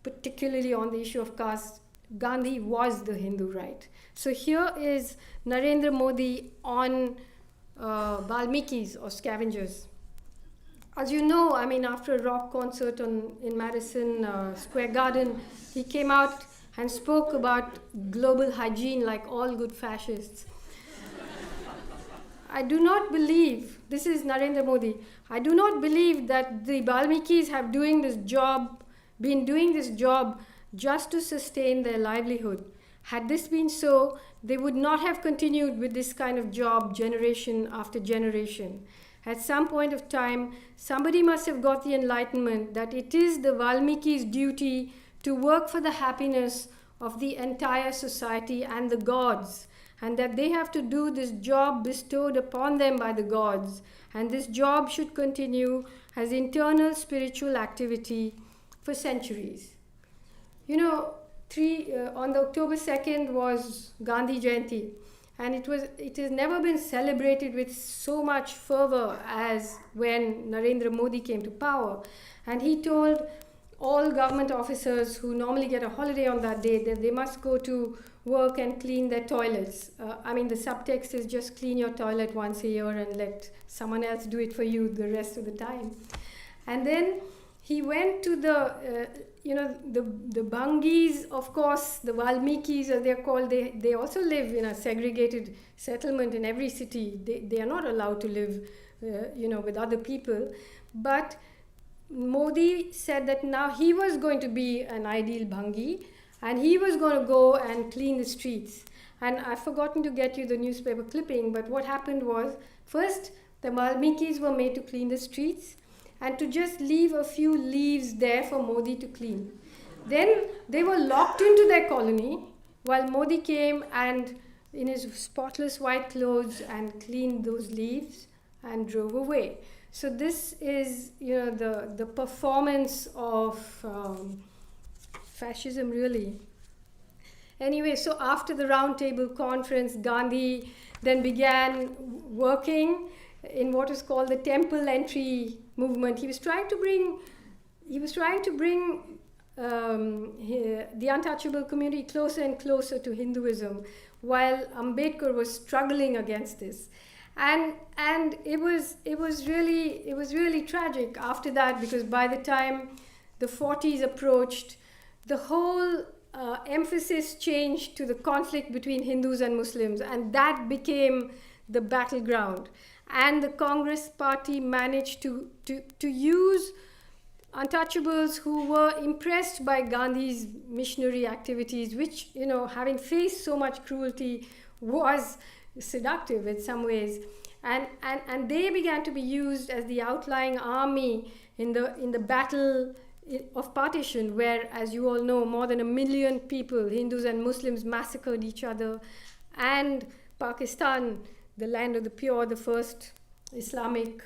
particularly on the issue of caste, Gandhi was the Hindu right. So here is Narendra Modi on Valmikis or scavengers. As you know, after a rock concert in Madison Square Garden, he came out and spoke about global hygiene like all good fascists. I do not believe, this is Narendra Modi, I do not believe that the Valmikis have been doing this job just to sustain their livelihood. Had this been so, they would not have continued with this kind of job generation after generation. At some point of time, somebody must have got the enlightenment that it is the Valmiki's duty to work for the happiness of the entire society and the gods, and that they have to do this job bestowed upon them by the gods, and this job should continue as internal spiritual activity for centuries. On the October 2nd was Gandhi Jayanti, and it has never been celebrated with so much fervor as when Narendra Modi came to power. And he told all government officers who normally get a holiday on that day that they must go to work and clean their toilets. The subtext is just clean your toilet once a year and let someone else do it for you the rest of the time. And then he went to the Bhangis, of course, the Valmikis as they're called, they also live in a segregated settlement in every city. They are not allowed to live, with other people. But Modi said that now he was going to be an ideal Bhangi and he was going to go and clean the streets. And I've forgotten to get you the newspaper clipping, but what happened was, first, the Valmikis were made to clean the streets and to just leave a few leaves there for Modi to clean. Then they were locked into their colony while Modi came and in his spotless white clothes and cleaned those leaves and drove away. So this is, the performance of fascism, really. Anyway, so after the Round Table Conference, Gandhi then began working in what is called the Temple Entry movement. He was trying to bring the untouchable community closer and closer to Hinduism, while Ambedkar was struggling against this. And it was really tragic after that, because by the time the 40s approached, the whole emphasis changed to the conflict between Hindus and Muslims, and that became the battleground. And the Congress party managed to use untouchables who were impressed by Gandhi's missionary activities, which, having faced so much cruelty, was seductive in some ways. And they began to be used as the outlying army in the battle of partition, where, as you all know, more than 1 million people, Hindus and Muslims, massacred each other. And Pakistan, the land of the pure, the first Islamic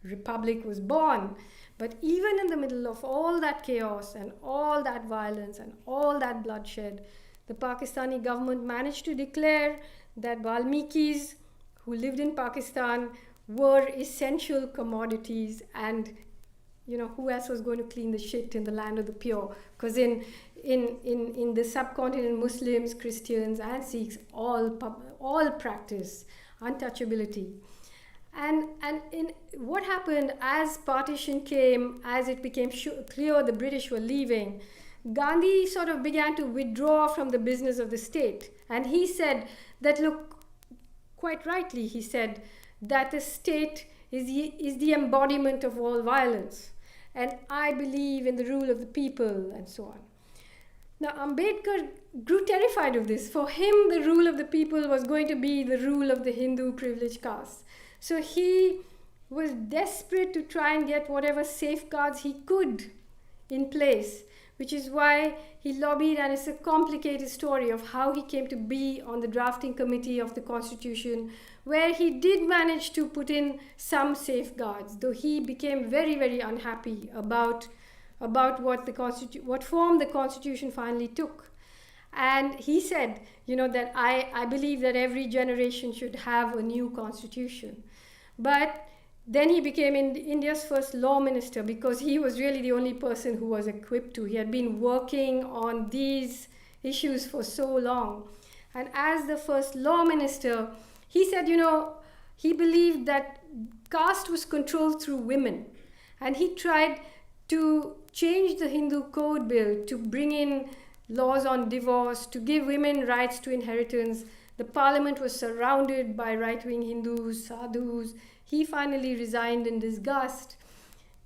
republic, was born. But even in the middle of all that chaos and all that violence and all that bloodshed, the Pakistani government managed to declare that Valmikis who lived in Pakistan were essential commodities, and who else was going to clean the shit in the land of the pure? Because in the subcontinent, Muslims, Christians, and Sikhs all practice untouchability. And in what happened as partition came, as it became clear the British were leaving, Gandhi sort of began to withdraw from the business of the state. And he said that, look, quite rightly, he said that the state is the embodiment of all violence. And I believe in the rule of the people, and so on. Now, Ambedkar grew terrified of this. For him, the rule of the people was going to be the rule of the Hindu privileged caste. So he was desperate to try and get whatever safeguards he could in place, which is why he lobbied, and it's a complicated story of how he came to be on the drafting committee of the Constitution, where he did manage to put in some safeguards, though he became very, very unhappy about what form the Constitution finally took. And he said, that I believe that every generation should have a new constitution. But then he became India's first law minister, because he was really the only person who was equipped to. He had been working on these issues for so long. And as the first law minister, he said, he believed that caste was controlled through women. And he tried to change the Hindu code bill to bring in laws on divorce, to give women rights to inheritance. The parliament was surrounded by right-wing Hindus, sadhus. He finally resigned in disgust.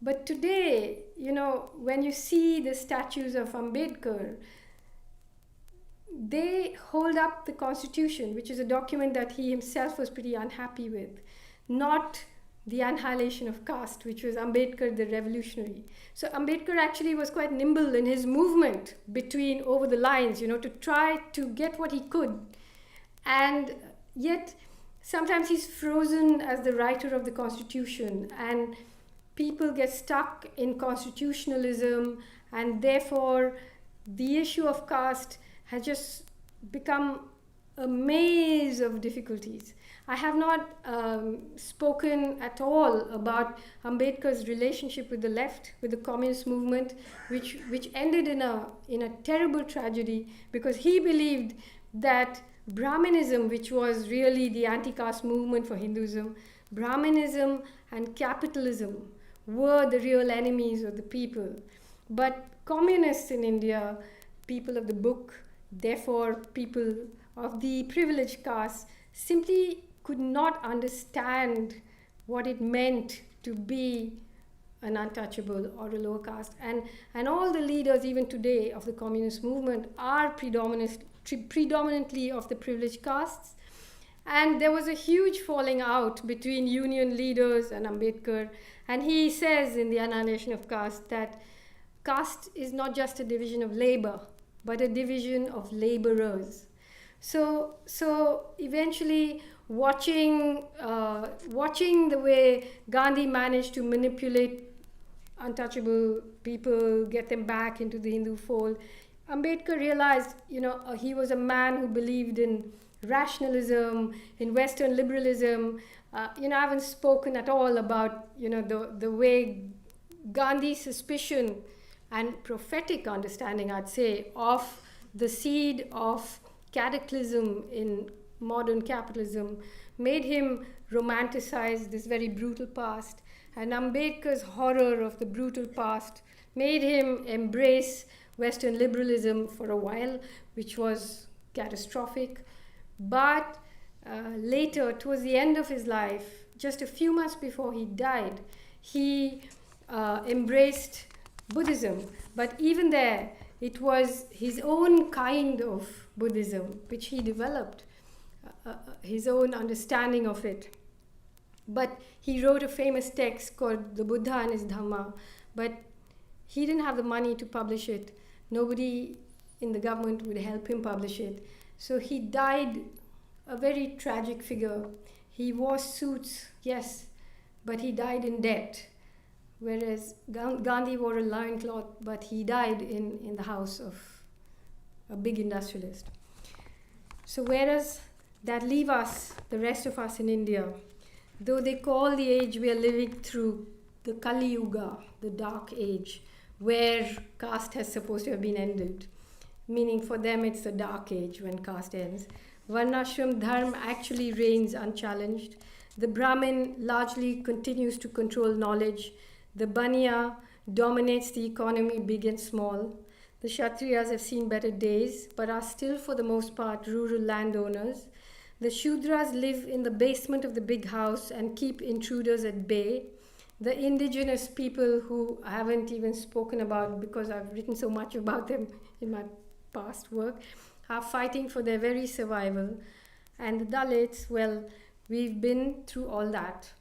But today, when you see the statues of Ambedkar, they hold up the Constitution, which is a document that he himself was pretty unhappy with, not the Annihilation of Caste, which was Ambedkar the revolutionary. So Ambedkar actually was quite nimble in his movement over the lines, to try to get what he could. And yet, sometimes he's frozen as the writer of the Constitution, and people get stuck in constitutionalism, and therefore the issue of caste has just become a maze of difficulties. I have not spoken at all about Ambedkar's relationship with the left, with the communist movement, which ended in a terrible tragedy, because he believed that Brahmanism, which was really the anti-caste movement for Hinduism, Brahmanism and capitalism were the real enemies of the people. But communists in India, people of the book, therefore people of the privileged caste, simply could not understand what it meant to be an untouchable or a lower caste. And all the leaders, even today, of the communist movement are predominantly of the privileged castes. And there was a huge falling out between union leaders and Ambedkar. And he says in the Annihilation of Caste that caste is not just a division of labor, but a division of laborers. So eventually, watching the way Gandhi managed to manipulate untouchable people, get them back into the Hindu fold, Ambedkar realized, he was a man who believed in rationalism, in Western liberalism. I haven't spoken at all about, the way Gandhi's suspicion and prophetic understanding, I'd say, of the seed of cataclysm in modern capitalism made him romanticize this very brutal past. And Ambedkar's horror of the brutal past made him embrace Western liberalism for a while, which was catastrophic. But later, towards the end of his life, just a few months before he died, he embraced Buddhism. But even there, it was his own kind of Buddhism, which he developed, his own understanding of it. But he wrote a famous text called The Buddha and His Dhamma, but he didn't have the money to publish it. Nobody in the government would help him publish it. So he died a very tragic figure. He wore suits, yes, but he died in debt. whereas Gandhi wore a loincloth, but he died in the house of a big industrialist. So where does that leave us, the rest of us in India? Though they call the age we are living through the Kali Yuga, the dark age, where caste has supposed to have been ended, meaning for them it's the dark age when caste ends. Varnashram dharma actually reigns unchallenged. The Brahmin largely continues to control knowledge. The Baniya dominates the economy, big and small. The Kshatriyas have seen better days, but are still for the most part rural landowners. The Shudras live in the basement of the big house and keep intruders at bay. The indigenous people, who I haven't even spoken about because I've written so much about them in my past work, are fighting for their very survival. And the Dalits, well, we've been through all that.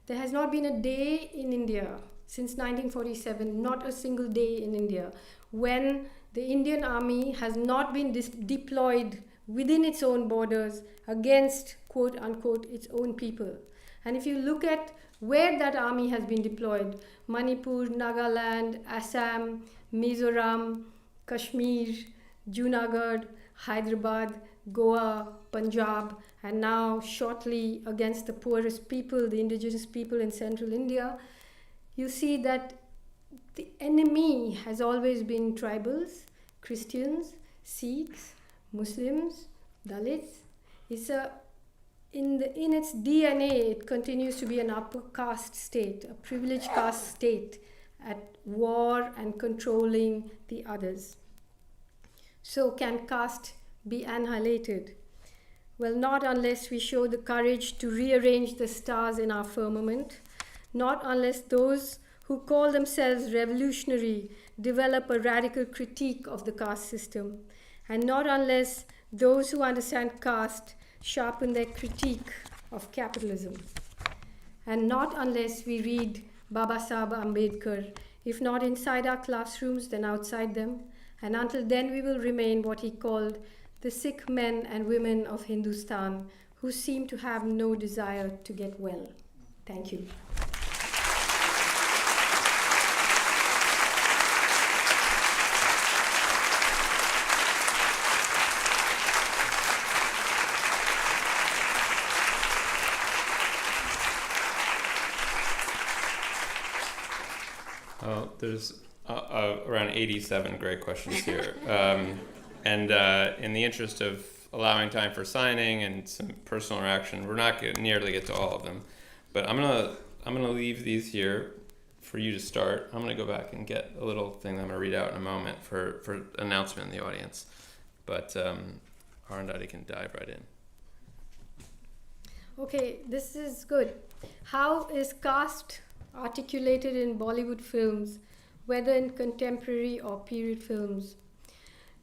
There has not been a day in India since 1947, not a single day in India, when the Indian army has not been deployed within its own borders against, quote unquote, its own people. And if you look at where that army has been deployed, Manipur, Nagaland, Assam, Mizoram, Kashmir, Junagadh, Hyderabad, Goa, Punjab, and now shortly against the poorest people, the indigenous people in central India, you see that the enemy has always been tribals, Christians, Sikhs, Muslims, Dalits. In its DNA, it continues to be an upper caste state, a privileged caste state at war and controlling the others. So can caste be annihilated? Well, not unless we show the courage to rearrange the stars in our firmament, not unless those who call themselves revolutionary develop a radical critique of the caste system, and not unless those who understand caste sharpen their critique of capitalism, and not unless we read Baba Saheb Ambedkar, if not inside our classrooms, then outside them, and until then we will remain what he called the sick men and women of Hindustan who seem to have no desire to get well. Thank you. There's around 87 great questions here. And in the interest of allowing time for signing and some personal interaction, we're not going to nearly get to all of them. But I'm gonna leave these here for you to start. I'm gonna go back and get a little thing that I'm gonna read out in a moment for announcement in the audience. But Arundhati can dive right in. Okay, this is good. How is caste articulated in Bollywood films, whether in contemporary or period films?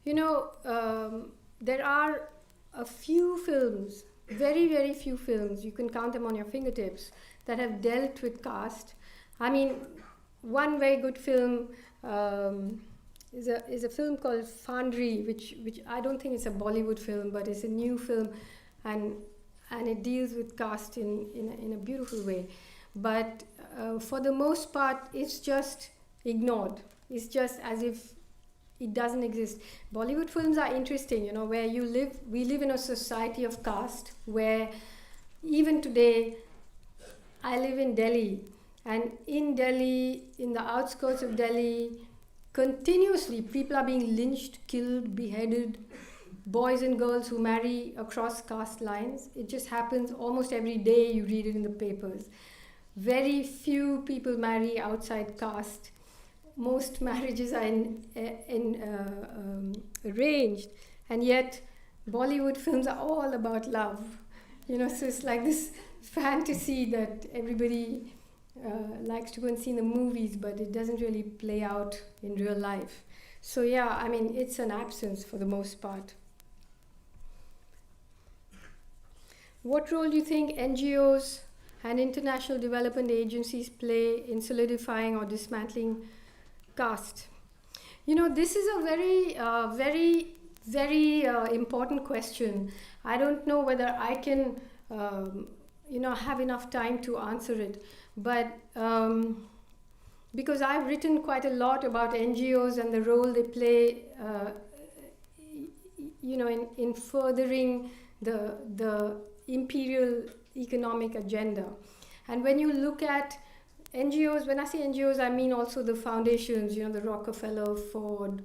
You know, there are a few films, very, very few films, you can count them on your fingertips, that have dealt with caste. I mean, one very good film is a film called Fandri, which I don't think it's a Bollywood film, but it's a new film, and it deals with caste in a beautiful way. But for the most part, it's just ignored. It's just as if it doesn't exist. Bollywood films are interesting, you know, where we live in a society of caste, where even today, I live in Delhi, and in Delhi, in the outskirts of Delhi, continuously people are being lynched, killed, beheaded, boys and girls who marry across caste lines. It just happens almost every day. You read it in the papers. Very few people marry outside caste. Most marriages are arranged, and yet Bollywood films are all about love. You know, so it's like this fantasy that everybody likes to go and see in the movies, but it doesn't really play out in real life. So yeah, I mean, it's an absence for the most part. What role do you think NGOs and international development agencies play in solidifying or dismantling caste? You know, this is a very important question. I don't know whether I can, have enough time to answer it. But because I've written quite a lot about NGOs and the role they play, in furthering the imperial economic agenda. And when you look at NGOs, when I say NGOs, I mean also the foundations, the Rockefeller, Ford,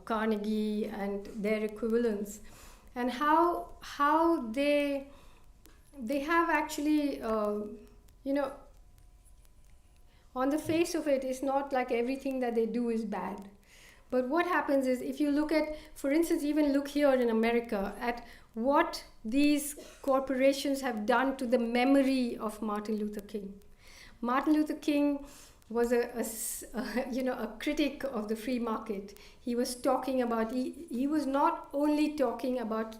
Carnegie, and their equivalents, and how they have actually, on the face of it, it's not like everything that they do is bad. But what happens is, if you look at, for instance, even look here in America at what these corporations have done to the memory of Martin Luther King. Martin Luther King was a critic of the free market. He was talking about, he was not only talking about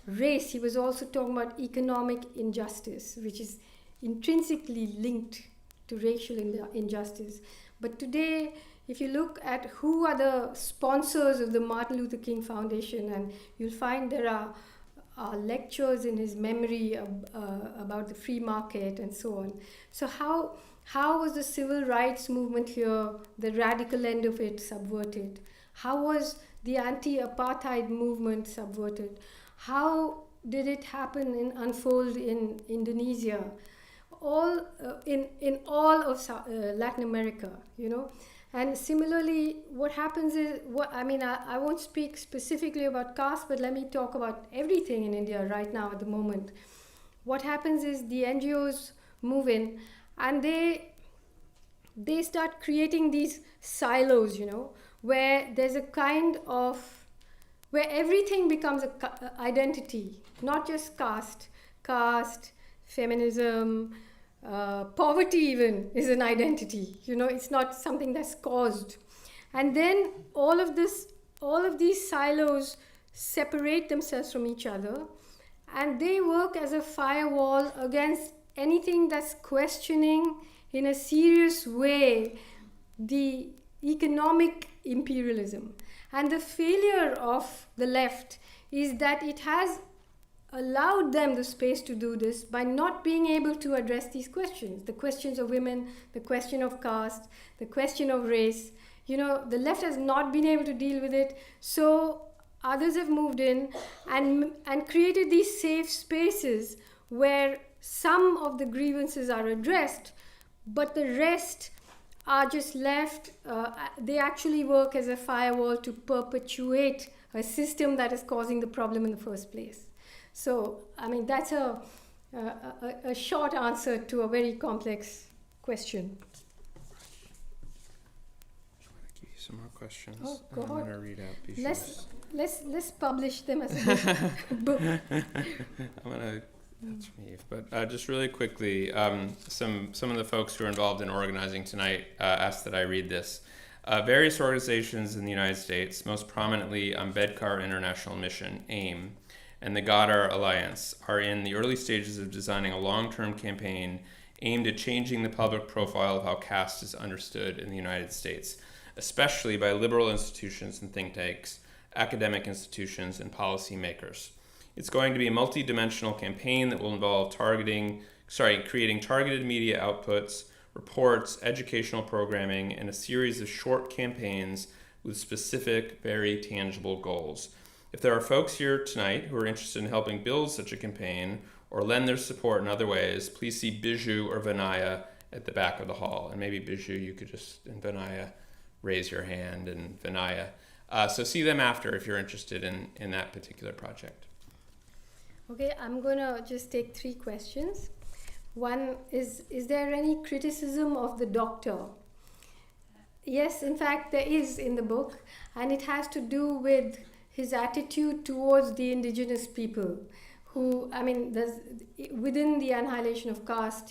race, he was also talking about economic injustice, which is intrinsically linked to racial injustice. But today, if you look at who are the sponsors of the Martin Luther King Foundation, and you'll find there are lectures in his memory about the free market and so on. So how was the civil rights movement here, the radical end of it, subverted? How was the anti-apartheid movement subverted? How did it happen and unfold in Indonesia? All in all of Latin America, And similarly, what happens is, I won't speak specifically about caste, but let me talk about everything in India right now at the moment. What happens is the NGOs move in, and they start creating these silos, where there's a kind of, where everything becomes an identity, not just caste, feminism, poverty even is an identity, it's not something that's caused. And then all of these silos separate themselves from each other, and they work as a firewall against anything that's questioning in a serious way the economic imperialism. And the failure of the left is that it has allowed them the space to do this by not being able to address these questions, the questions of women, the question of caste, the question of race. The left has not been able to deal with it, so others have moved in and created these safe spaces where some of the grievances are addressed, but the rest are just left. They actually work as a firewall to perpetuate a system that is causing the problem in the first place. So, that's a short answer to a very complex question. I want to give you some more questions. Oh, go I'm going to read out these. Let's publish them as a book. That's me. But just really quickly, some of the folks who are involved in organizing tonight asked that I read this. Various organizations in the United States, most prominently Ambedkar International Mission, AIM, and the Gadar Alliance, are in the early stages of designing a long-term campaign aimed at changing the public profile of how caste is understood in the United States, especially by liberal institutions and think tanks, academic institutions, and policymakers. It's going to be a multi-dimensional campaign that will involve creating targeted media outputs, reports, educational programming, and a series of short campaigns with specific, very tangible goals. If there are folks here tonight who are interested in helping build such a campaign or lend their support in other ways, please see Biju or Vinaya at the back of the hall. And maybe Biju, you could just, and Vinaya, raise your hand, and Vinaya. So see them after if you're interested in that particular project. Okay, I'm going to just take 3 questions. One is there any criticism of the doctor? Yes, in fact, there is in the book, and it has to do with his attitude towards the indigenous people who, within the Annihilation of Caste,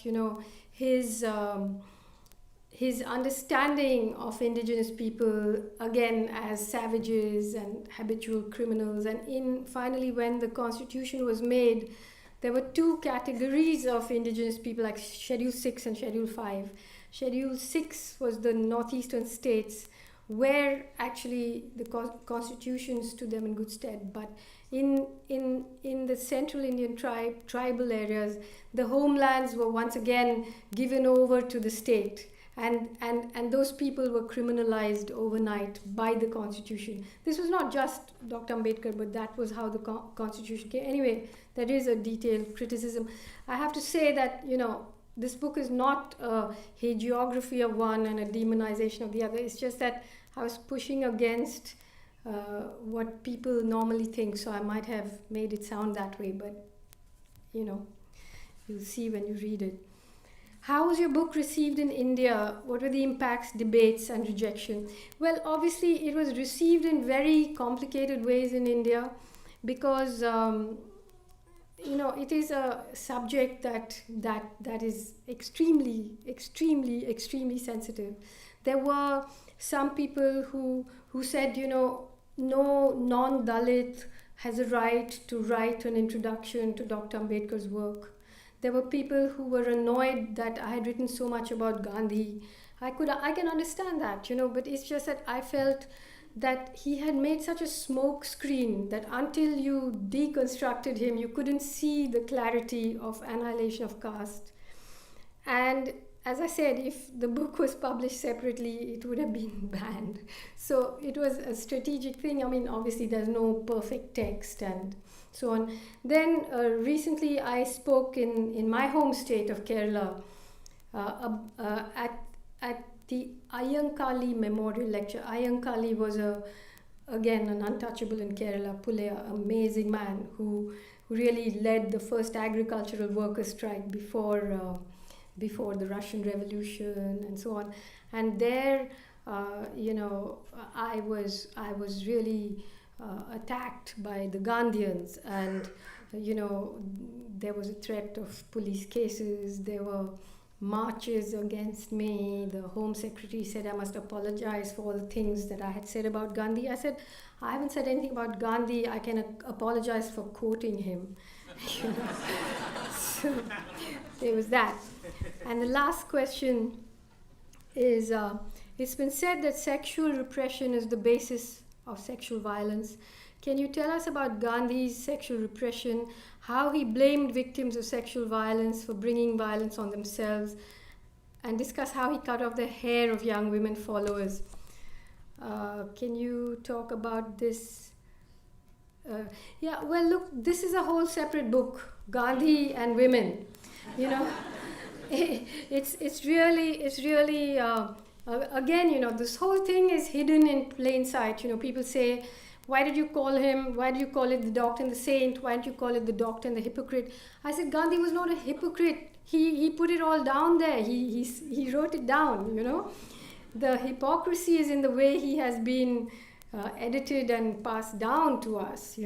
his understanding of indigenous people, again, as savages and habitual criminals. And finally, when the Constitution was made, there were 2 categories of indigenous people, like Schedule 6 and Schedule 5. Schedule 6 was the northeastern states, where actually the Constitution stood them in good stead. But in the central Indian tribal areas, the homelands were once again given over to the state. And those people were criminalized overnight by the constitution. This was not just Dr. Ambedkar, but that was how the constitution came. Anyway, there is a detailed criticism. I have to say that, this book is not a hagiography of one and a demonization of the other. It's just that I was pushing against what people normally think, so I might have made it sound that way, but you'll see when you read it. How was your book received in India? What were the impacts, debates, and rejection? Well, obviously, it was received in very complicated ways in India because, it is a subject that is extremely, extremely, extremely sensitive. There were some people who said, no non-Dalit has a right to write an introduction to Dr. Ambedkar's work. There were people who were annoyed that I had written so much about Gandhi. I can understand that, but it's just that I felt that he had made such a smoke screen that until you deconstructed him, you couldn't see the clarity of Annihilation of Caste. And as I said, if the book was published separately, it would have been banned. So it was a strategic thing. I mean, obviously there's no perfect text and so on. Then recently I spoke in my home state of Kerala at the Ayyankali Memorial Lecture. Ayyankali was again an untouchable in Kerala, Pulaya, amazing man who really led the first agricultural workers' strike before the Russian Revolution and so on. And there, I was really attacked by the Gandhians, and there was a threat of police cases. There were marches against me. The Home Secretary said I must apologize for all the things that I had said about Gandhi. I said, I haven't said anything about Gandhi. I can apologize for quoting him. So there was that. And the last question is, it's been said that sexual repression is the basis of sexual violence. Can you tell us about Gandhi's sexual repression, how he blamed victims of sexual violence for bringing violence on themselves, and discuss how he cut off the hair of young women followers? Can you talk about this? Well, look, this is a whole separate book, Gandhi and Women. It's really again, this whole thing is hidden in plain sight. People say, why did you call it the doctor and the saint? Why didn't you call it the doctor and the hypocrite? I said, Gandhi was not a hypocrite. He put it all down there. He wrote it down, The hypocrisy is in the way he has been edited and passed down to us,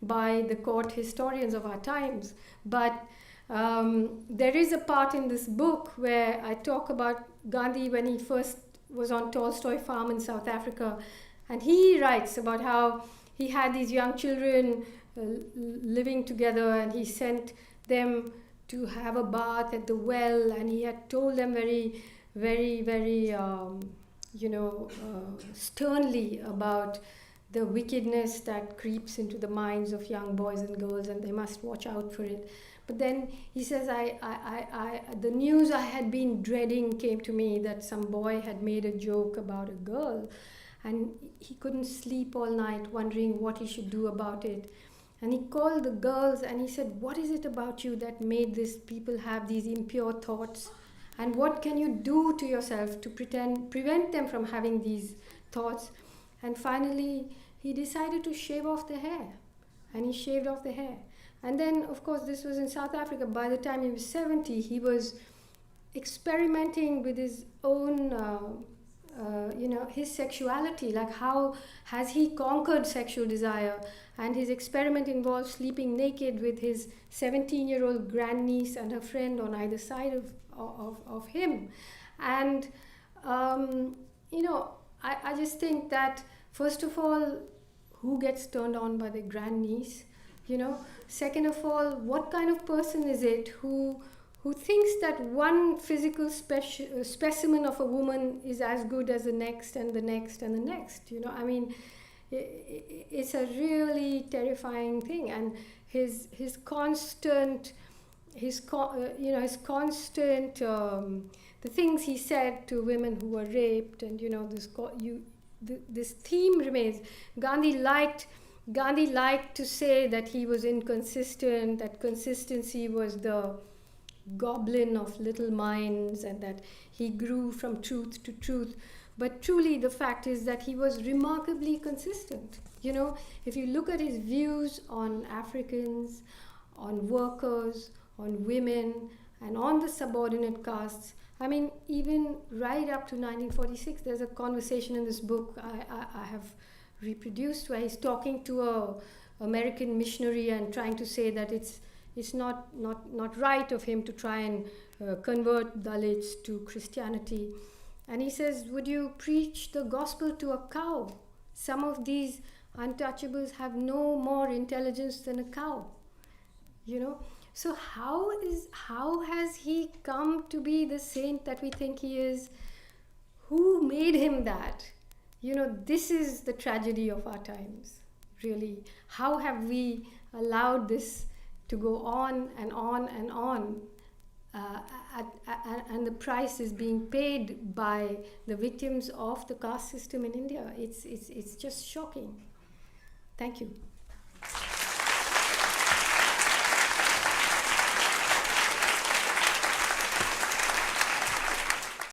by the court historians of our times. But there is a part in this book where I talk about Gandhi when he first was on Tolstoy farm in South Africa, and he writes about how he had these young children living together, and he sent them to have a bath at the well, and he had told them very, very, very sternly about the wickedness that creeps into the minds of young boys and girls, and they must watch out for it. But then he says, the news I had been dreading came to me that some boy had made a joke about a girl, and he couldn't sleep all night wondering what he should do about it. And he called the girls and he said, what is it about you that made these people have these impure thoughts? And what can you do to yourself to prevent them from having these thoughts? And finally, he decided to shave off the hair. And he shaved off the hair. And then, of course, this was in South Africa. By the time he was 70, he was experimenting with his own, his sexuality. Like, how has he conquered sexual desire? And his experiment involved sleeping naked with his 17-year-old grandniece and her friend on either side of him. And, I just think that, first of all, who gets turned on by the grandniece? Second of all, what kind of person is it who thinks that one physical specimen of a woman is as good as the next and the next and the next? It's a really terrifying thing. And his constant his his constant the things he said to women who were raped, and this theme remains. Gandhi liked to say that he was inconsistent, that consistency was the goblin of little minds, and that he grew from truth to truth. But truly, the fact is that he was remarkably consistent. If you look at his views on Africans, on workers, on women, and on the subordinate castes, I mean, even right up to 1946, there's a conversation in this book I have reproduced where he's talking to a American missionary and trying to say that it's not right of him to try and convert Dalits to Christianity. And he says, would you preach the gospel to a cow? Some of these untouchables have no more intelligence than a cow. So how has he come to be the saint that we think he is? Who made him that? This is the tragedy of our times, really. How have we allowed this to go on and on and on? And the price is being paid by the victims of the caste system in India. It's just shocking. Thank you.